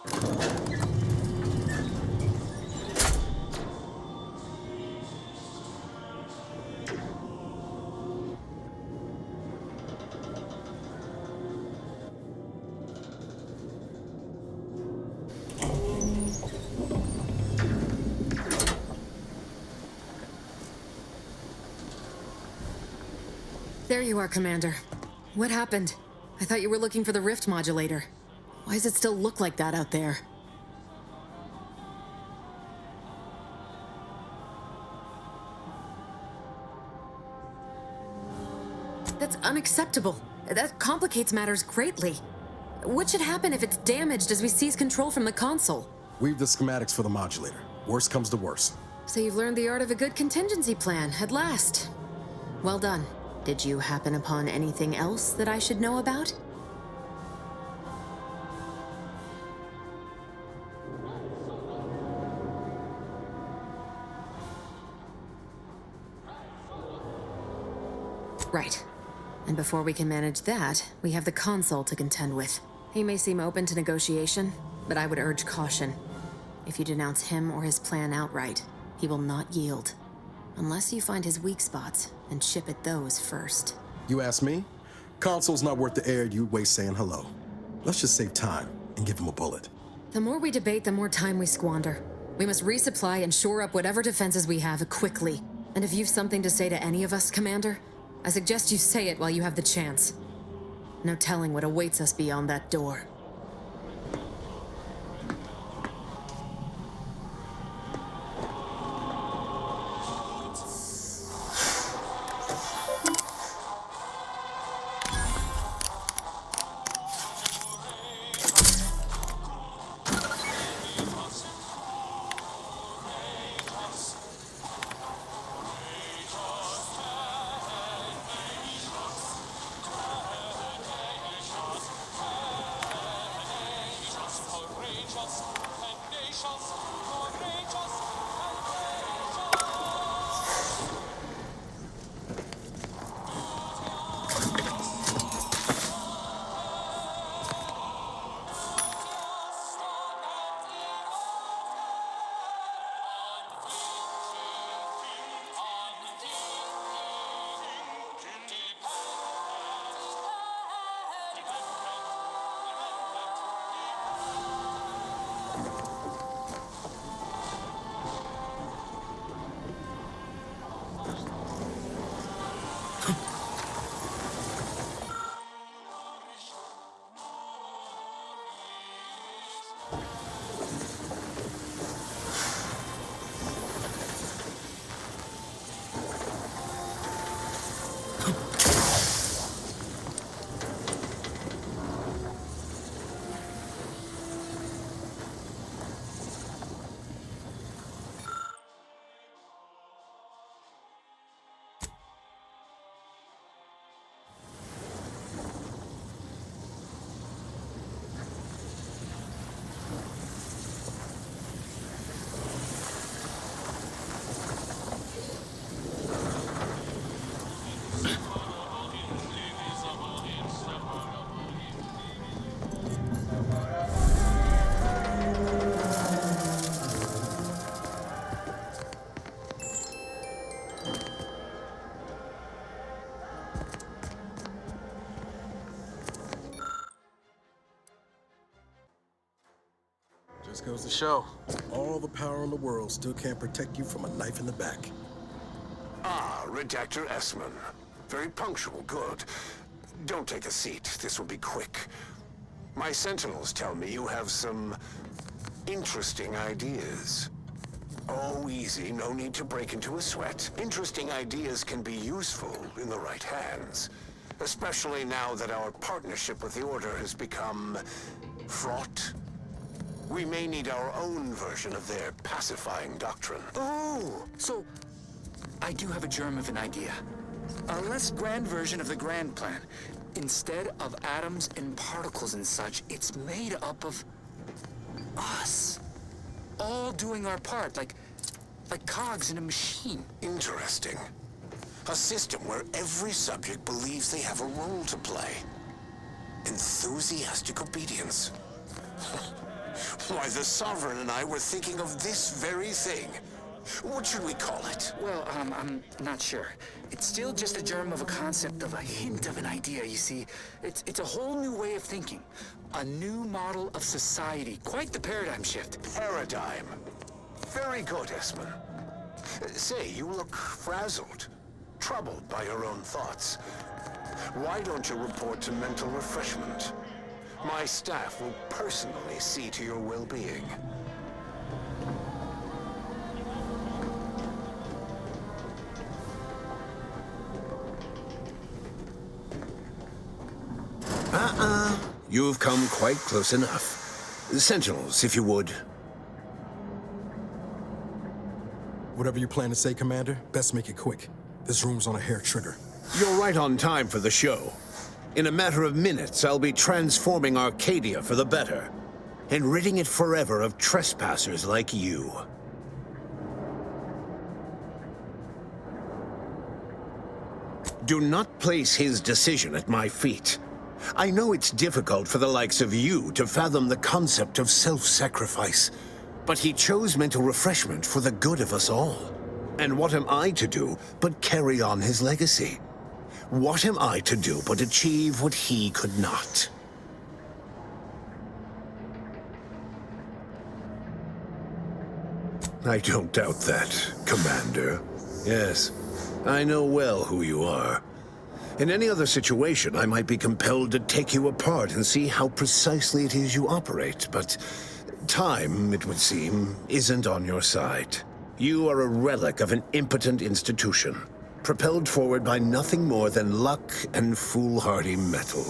U: There you are, Commander. What happened? I thought you were looking for the rift modulator. Why does it still look like that out there? That's unacceptable. That complicates matters greatly. What should happen if it's damaged as we seize control from the console?
C: We've the schematics for the modulator. Worst comes to worst.
U: So you've learned the art of a good contingency plan, at last. Well done. Did you happen upon anything else that I should know about? Right. And before we can manage that, we have the console to contend with. He may seem open to negotiation, but I would urge caution. If you denounce him or his plan outright, he will not yield. Unless you find his weak spots and chip at those first.
C: You ask me? Console's not worth the air you'd waste saying hello. Let's just save time and give him a bullet.
U: The more we debate, the more time we squander. We must resupply and shore up whatever defenses we have quickly. And if you've something to say to any of us, Commander, I suggest you say it while you have the chance. No telling what awaits us beyond that door.
C: Just goes to show, all the power in the world still can't protect you from a knife in the back.
V: Ah, Redactor Essman. Very punctual, good. Don't take a seat, this will be quick. My sentinels tell me you have some interesting ideas. Oh, easy, no need to break into a sweat. Interesting ideas can be useful in the right hands. Especially now that our partnership with the Order has become fraught. We may need our own version of their pacifying doctrine.
W: Oh, so I do have a germ of an idea. A less grand version of the grand plan. Instead of atoms and particles and such, it's made up of us. All doing our part, like cogs in a machine.
V: Interesting. A system where every subject believes they have a role to play. Enthusiastic obedience. Why, the Sovereign and I were thinking of this very thing. What should we call it?
W: Well, I'm not sure. It's still just a germ of a concept, of a hint of an idea, you see. It's a whole new way of thinking. A new model of society. Quite the paradigm shift.
V: Paradigm. Very good, Esmond. Say, you look frazzled, troubled by your own thoughts. Why don't you report to mental refreshment? My staff will personally see to your well-being.
A: You've come quite close enough. Sentinels, if you would.
C: Whatever you plan to say, Commander, best make it quick. This room's on a hair trigger.
A: You're right on time for the show. In a matter of minutes, I'll be transforming Arcadia for the better, and ridding it forever of trespassers like you. Do not place his decision at my feet. I know it's difficult for the likes of you to fathom the concept of self-sacrifice, but he chose mental refreshment for the good of us all. And what am I to do but carry on his legacy? What am I to do but achieve what he could not? I don't doubt that, Commander. Yes, I know well who you are. In any other situation, I might be compelled to take you apart and see how precisely it is you operate, but time, it would seem, isn't on your side. You are a relic of an impotent institution, propelled forward by nothing more than luck and foolhardy metal.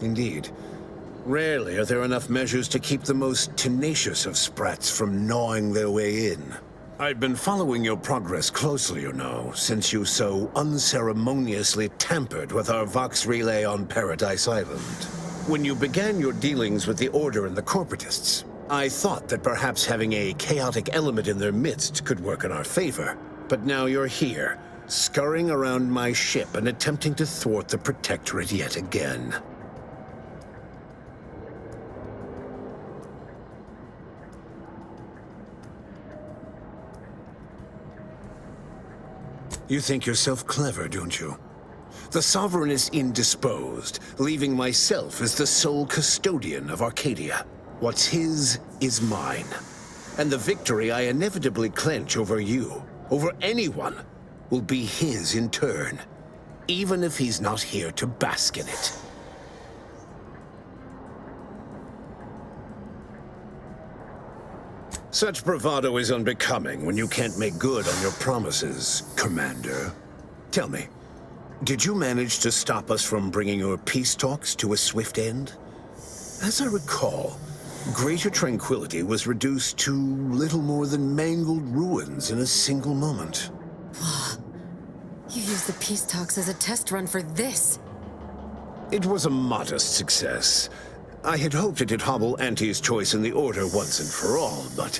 A: Indeed. Rarely are there enough measures to keep the most tenacious of sprats from gnawing their way in. I've been following your progress closely, you know, since you so unceremoniously tampered with our Vox relay on Paradise Island. When you began your dealings with the Order and the Corporatists, I thought that perhaps having a chaotic element in their midst could work in our favor. But now you're here, scurrying around my ship and attempting to thwart the Protectorate yet again. You think yourself clever, don't you? The Sovereign is indisposed, leaving myself as the sole custodian of Arcadia. What's his is mine. And the victory I inevitably clench over you, over anyone, will be his in turn, even if he's not here to bask in it. Such bravado is unbecoming when you can't make good on your promises, Commander. Tell me, did you manage to stop us from bringing your peace talks to a swift end? As I recall, Greater Tranquility was reduced to little more than mangled ruins in a single moment.
U: You used the peace talks as a test run for this.
A: It was a modest success. I had hoped it'd hobble Auntie's choice in the Order once and for all, but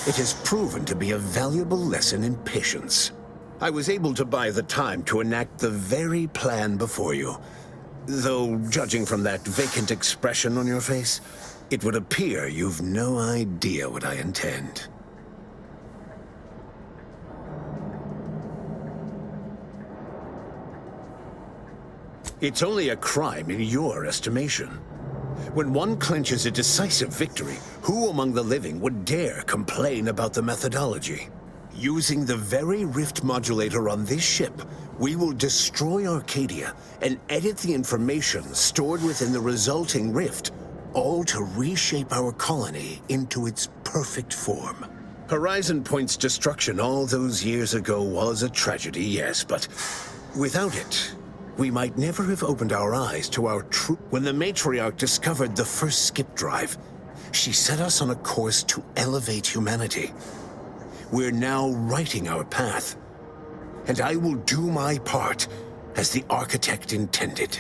A: it has proven to be a valuable lesson in patience. I was able to buy the time to enact the very plan before you. Though, judging from that vacant expression on your face, it would appear you've no idea what I intend. It's only a crime in your estimation. When one clinches a decisive victory, who among the living would dare complain about the methodology? Using the very rift modulator on this ship, we will destroy Arcadia and edit the information stored within the resulting rift, all to reshape our colony into its perfect form. Horizon Point's destruction all those years ago was a tragedy, yes, but without it, we might never have opened our eyes to our true... When the Matriarch discovered the first skip drive, she set us on a course to elevate humanity. We're now writing our path, and I will do my part as the architect intended.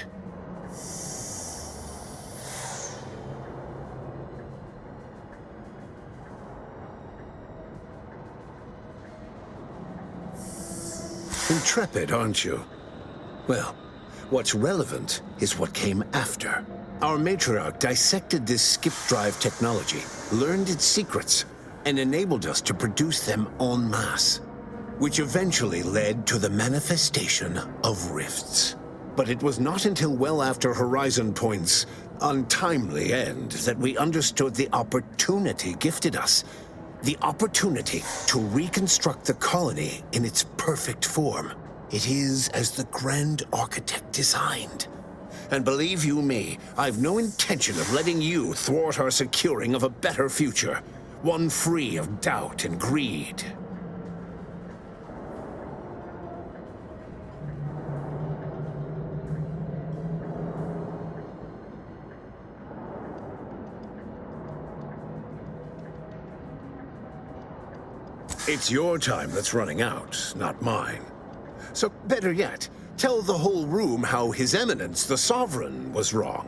A: Intrepid, aren't you? Well, What's relevant is what came after. Our matriarch dissected this skip drive technology, learned its secrets, and enabled us to produce them en masse, which eventually led to the manifestation of rifts. But it was not until well after Horizon Point's untimely end that we understood the opportunity gifted us. The opportunity to reconstruct the colony in its perfect form. It is as the Grand Architect designed. And believe you me, I've no intention of letting you thwart our securing of a better future. One free of doubt and greed. It's your time that's running out, not mine. So, better yet, tell the whole room how His Eminence, the Sovereign, was wrong.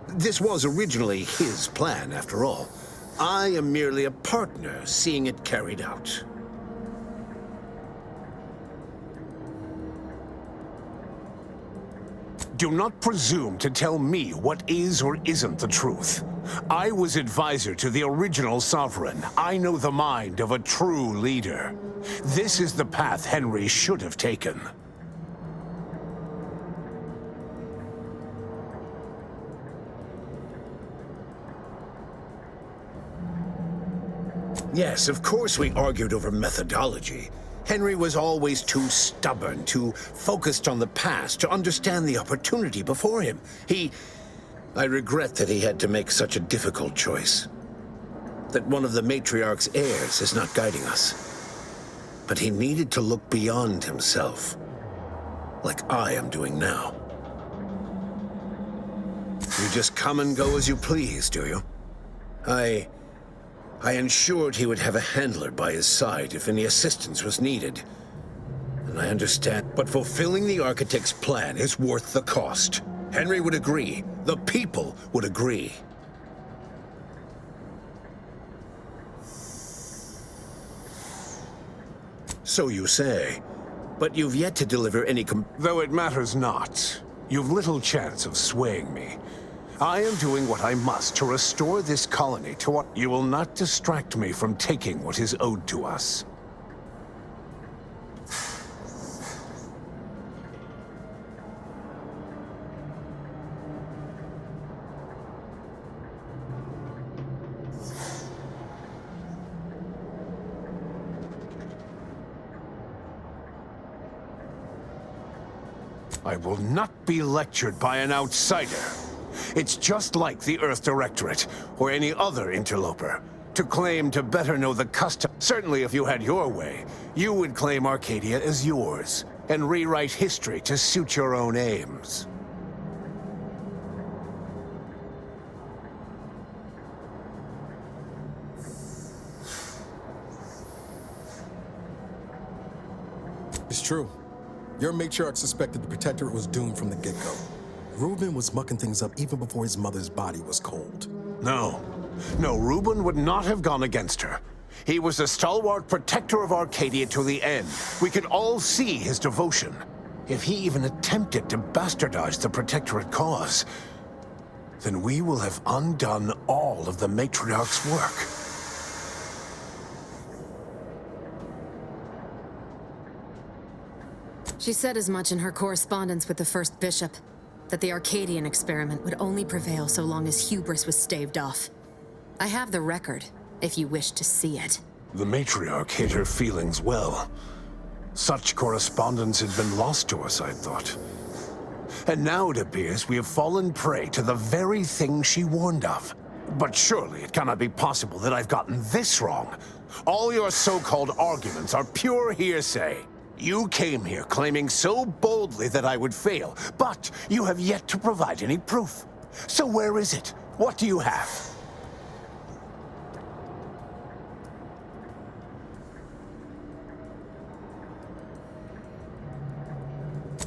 A: This was originally his plan, after all. I am merely a partner, seeing it carried out. Do not presume to tell me what is or isn't the truth. I was advisor to the original Sovereign. I know the mind of a true leader. This is the path Henry should have taken. Yes, of course we argued over methodology. Henry was always too stubborn, too focused on the past to understand the opportunity before him. I regret that he had to make such a difficult choice. That one of the matriarch's heirs is not guiding us. But he needed to look beyond himself, like I am doing now. You just come and go as you please, do you? I ensured he would have a handler by his side if any assistance was needed. And I understand, but fulfilling the Architect's plan is worth the cost. Henry would agree. The people would agree. So you say, but you've yet to deliver any Though it matters not. You've little chance of swaying me. I am doing what I must to restore this colony to what... You will not distract me from taking what is owed to us. I will not be lectured by an outsider. It's just like the Earth Directorate, or any other interloper, to claim to better know the custom. Certainly if you had your way, you would claim Arcadia as yours, and rewrite history to suit your own aims.
C: It's true. Your matriarch suspected the Protectorate was doomed from the get-go. Reuben was mucking things up even before his mother's body was cold.
A: No, Reuben would not have gone against her. He was a stalwart protector of Arcadia to the end. We could all see his devotion. If he even attempted to bastardize the Protectorate cause, then we will have undone all of the matriarch's work.
U: She said as much in her correspondence with the first bishop, that the Arcadian experiment would only prevail so long as hubris was staved off. I have the record, if you wish to see it.
A: The matriarch hid her feelings well. Such correspondence had been lost to us, I thought. And now it appears we have fallen prey to the very thing she warned of. But surely it cannot be possible that I've gotten this wrong. All your so-called arguments are pure hearsay. You came here claiming so boldly that I would fail, but you have yet to provide any proof. So where is it? What do you have?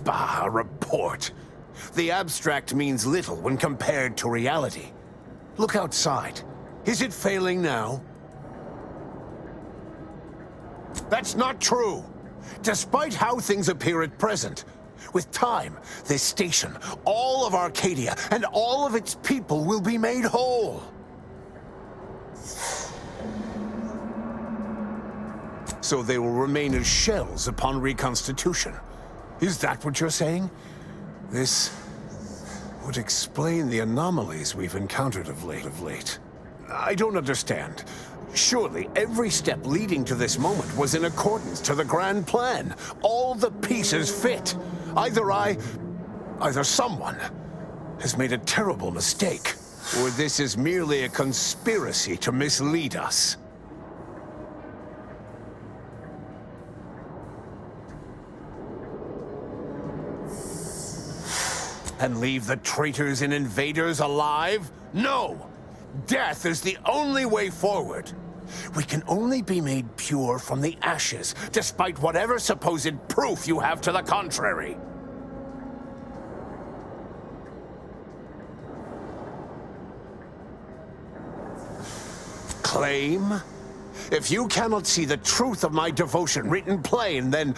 A: Bah, a report. The abstract means little when compared to reality. Look outside. Is it failing now? That's not true. Despite how things appear at present, With time, this station, all of Arcadia, and all of its people will be made whole. So they will remain as shells upon reconstitution. Is that what you're saying? This would explain the anomalies we've encountered of late. I don't understand. Surely every step leading to this moment was in accordance to the grand plan. All the pieces fit. Either someone has made a terrible mistake, or this is merely a conspiracy to mislead us. And leave the traitors and invaders alive? No! Death is the only way forward. We can only be made pure from the ashes, despite whatever supposed proof you have to the contrary. Claim? If you cannot see the truth of my devotion written plain, then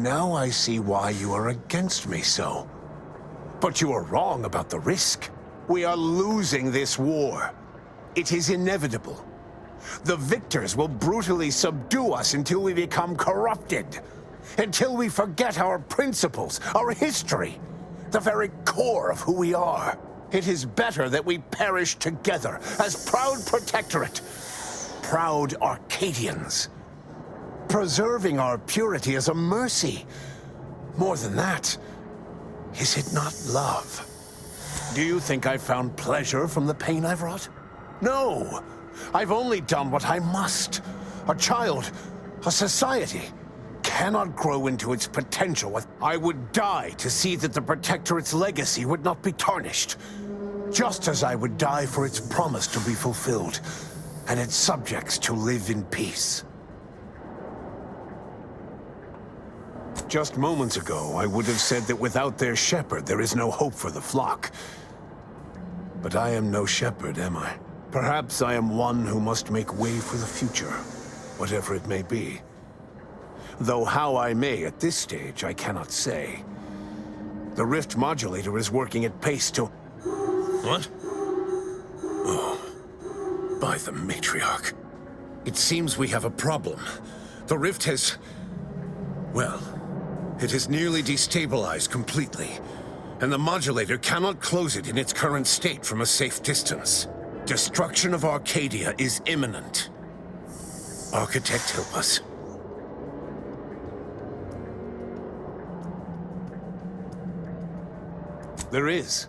A: now I see why you are against me so. But you are wrong about the risk. We are losing this war. It is inevitable. The victors will brutally subdue us until we become corrupted. Until we forget our principles, our history, the very core of who we are. It is better that we perish together as proud protectorate, proud Arcadians. Preserving our purity is a mercy. More than that, is it not love? Do you think I've found pleasure from the pain I've wrought? No! I've only done what I must. A child, a society, cannot grow into its potential. I would die to see that the Protectorate's legacy would not be tarnished. Just as I would die for its promise to be fulfilled, and its subjects to live in peace. Just moments ago, I would have said that without their shepherd, there is no hope for the flock. But I am no shepherd, am I? Perhaps I am one who must make way for the future, whatever it may be. Though how I may at this stage, I cannot say. The rift modulator is working at pace to... What? Oh, by the matriarch. It seems we have a problem. The rift has... well... it has nearly destabilized completely, and the modulator cannot close it in its current state from a safe distance. Destruction of Arcadia is imminent. Architect, help us. There is.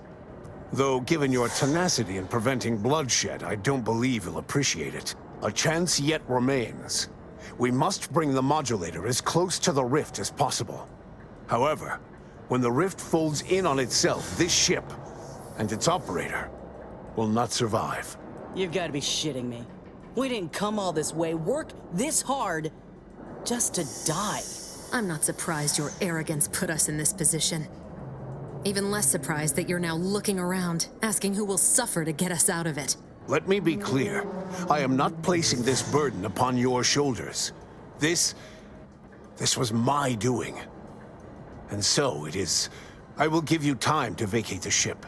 A: Though given your tenacity in preventing bloodshed, I don't believe you'll appreciate it. A chance yet remains. We must bring the modulator as close to the rift as possible. However, when the rift folds in on itself, this ship and its operator will not survive.
E: You've got to be shitting me. We didn't come all this way, work this hard, just to die.
U: I'm not surprised your arrogance put us in this position. Even less surprised that you're now looking around, asking who will suffer to get us out of it.
A: Let me be clear. I am not placing this burden upon your shoulders. This was my doing. And so it is. I will give you time to vacate the ship.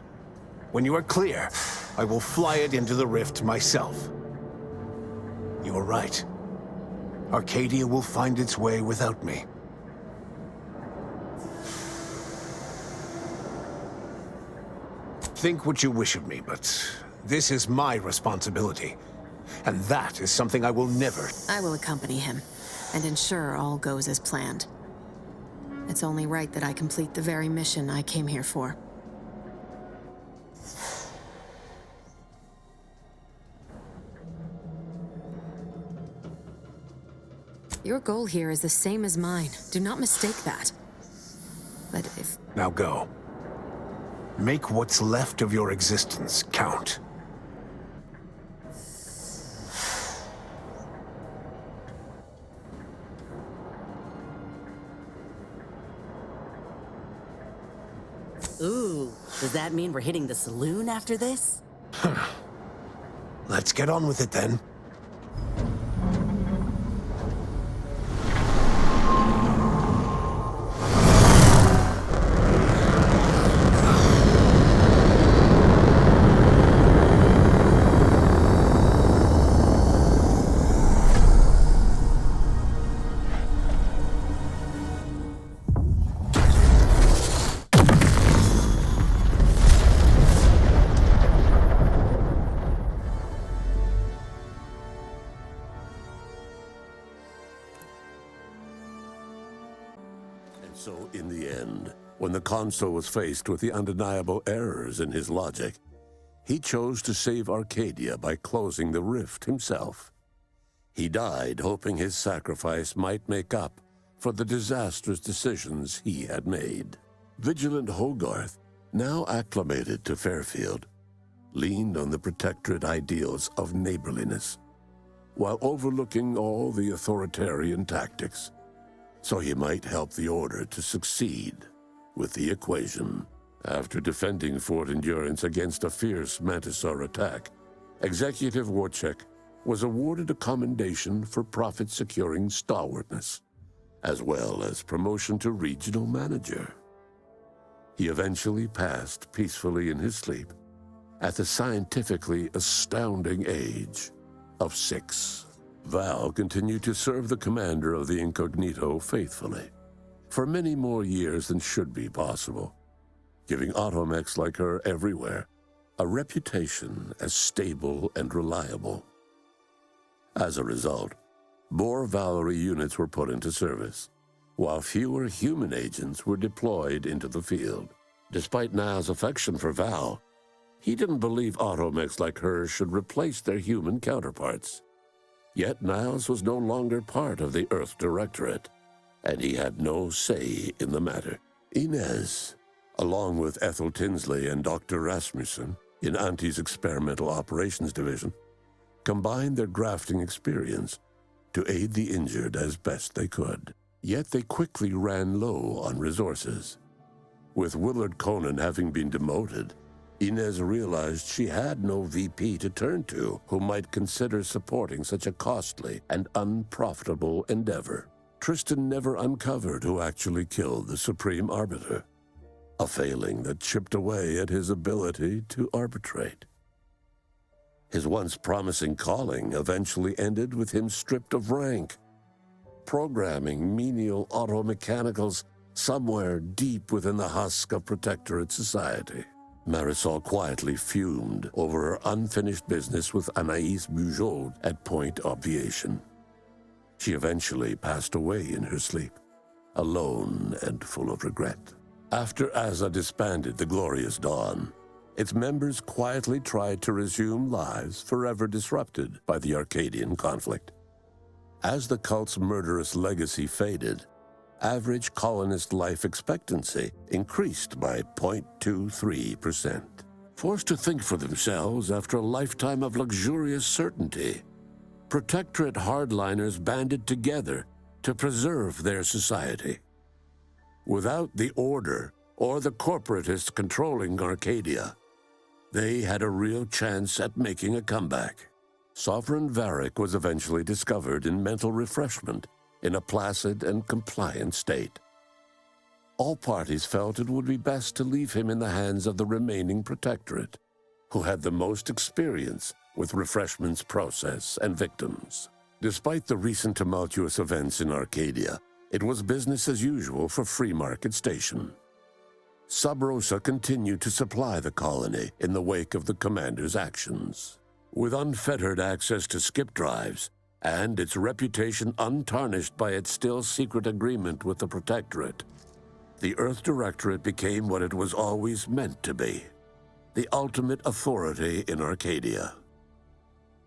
A: When you are clear, I will fly it into the rift myself. You are right. Arcadia will find its way without me. Think what you wish of me, but this is my responsibility. And that is something I will never...
U: I will accompany him, and ensure all goes as planned. It's only right that I complete the very mission I came here for. Your goal here is the same as mine. Do not mistake that. But if...
A: Now go. Make what's left of your existence count.
E: Ooh, does that mean we're hitting the saloon after this?
A: Let's get on with it then.
B: In the end, when the consul was faced with the undeniable errors in his logic, he chose to save Arcadia by closing the rift himself. He died hoping his sacrifice might make up for the disastrous decisions he had made. Vigilant Hogarth, now acclimated to Fairfield, leaned on the Protectorate ideals of neighborliness, while overlooking all the authoritarian tactics, so he might help the Order to succeed with the equation. After defending Fort Endurance against a fierce Mantisaur attack, Executive Warchek was awarded a commendation for profit-securing stalwartness, as well as promotion to regional manager. He eventually passed peacefully in his sleep at the scientifically astounding age of 6. Val continued to serve the commander of the Incognito faithfully for many more years than should be possible, giving automechs like her everywhere a reputation as stable and reliable. As a result, more Valerie units were put into service, while fewer human agents were deployed into the field. Despite Niall's affection for Val, he didn't believe automechs like her should replace their human counterparts. Yet Niles was no longer part of the Earth Directorate, and he had no say in the matter. Inez, along with Ethel Tinsley and Dr. Rasmussen in Auntie's Experimental Operations Division, combined their grafting experience to aid the injured as best they could. Yet they quickly ran low on resources. With Willard Conan having been demoted, Inez realized she had no VP to turn to who might consider supporting such a costly and unprofitable endeavor. Tristan never uncovered who actually killed the Supreme Arbiter, a failing that chipped away at his ability to arbitrate. His once promising calling eventually ended with him stripped of rank, programming menial automechanicals somewhere deep within the husk of Protectorate society. Marisol quietly fumed over her unfinished business with Anaïs Bujold at Point Obviation. She eventually passed away in her sleep, alone and full of regret. After Azza disbanded the Glorious Dawn, its members quietly tried to resume lives forever disrupted by the Arcadian conflict. As the cult's murderous legacy faded, average colonist life expectancy increased by 0.23%. Forced to think for themselves after a lifetime of luxurious certainty, Protectorate hardliners banded together to preserve their society. Without the Order or the corporatists controlling Arcadia, they had a real chance at making a comeback. Sovereign Varric was eventually discovered in mental refreshment in a placid and compliant state. All parties felt it would be best to leave him in the hands of the remaining Protectorate, who had the most experience with refreshment's process and victims. Despite the recent tumultuous events in Arcadia, it was business as usual for Free Market Station. Sub Rosa continued to supply the colony in the wake of the commander's actions. With unfettered access to skip drives, and its reputation untarnished by its still secret agreement with the Protectorate, the Earth Directorate became what it was always meant to be, the ultimate authority in Arcadia.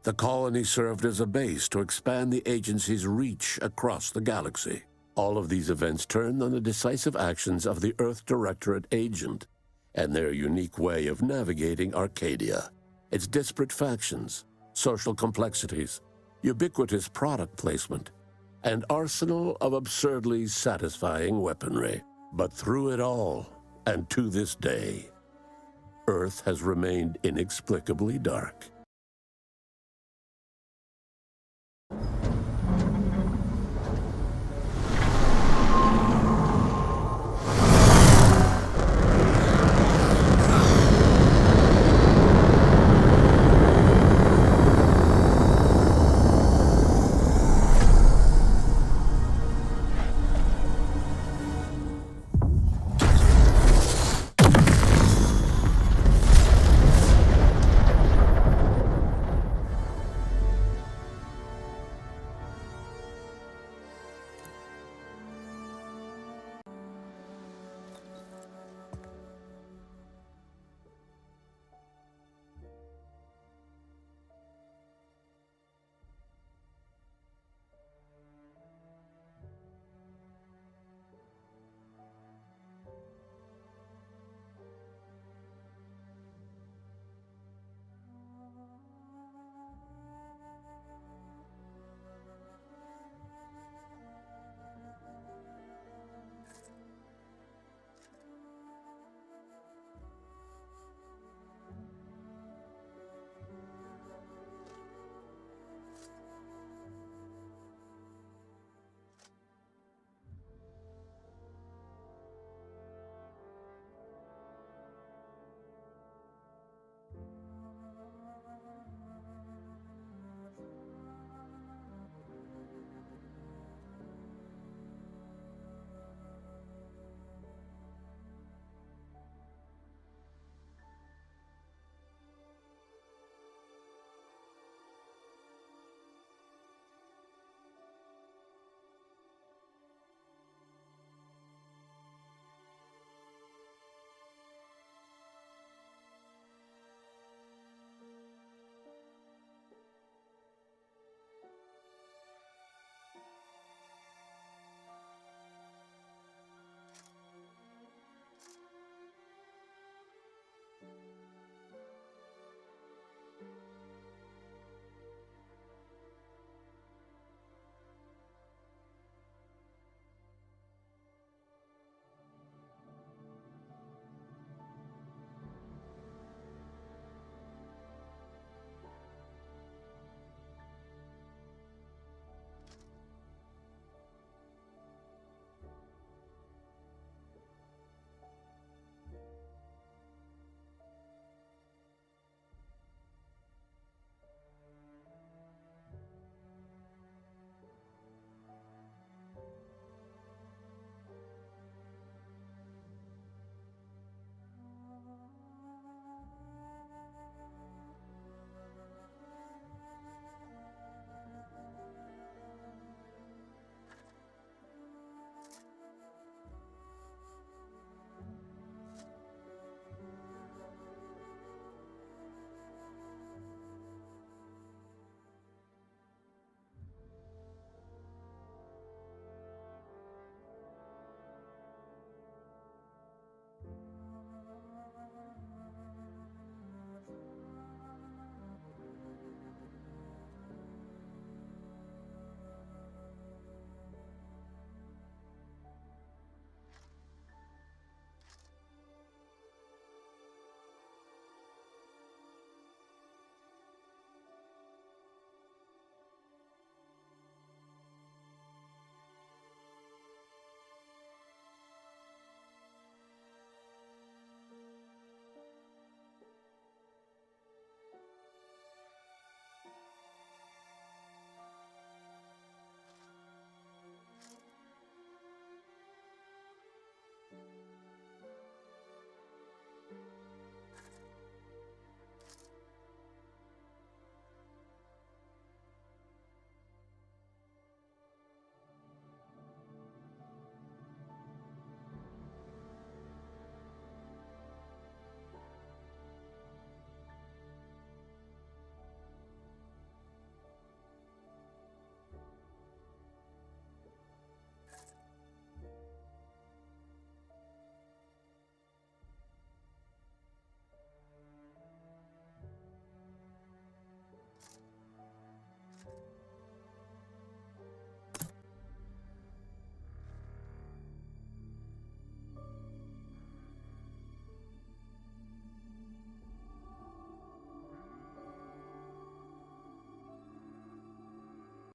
B: The colony served as a base to expand the agency's reach across the galaxy. All of these events turned on the decisive actions of the Earth Directorate agent and their unique way of navigating Arcadia, its disparate factions, social complexities, ubiquitous product placement, and arsenal of absurdly satisfying weaponry. But through it all, and to this day, Earth has remained inexplicably dark.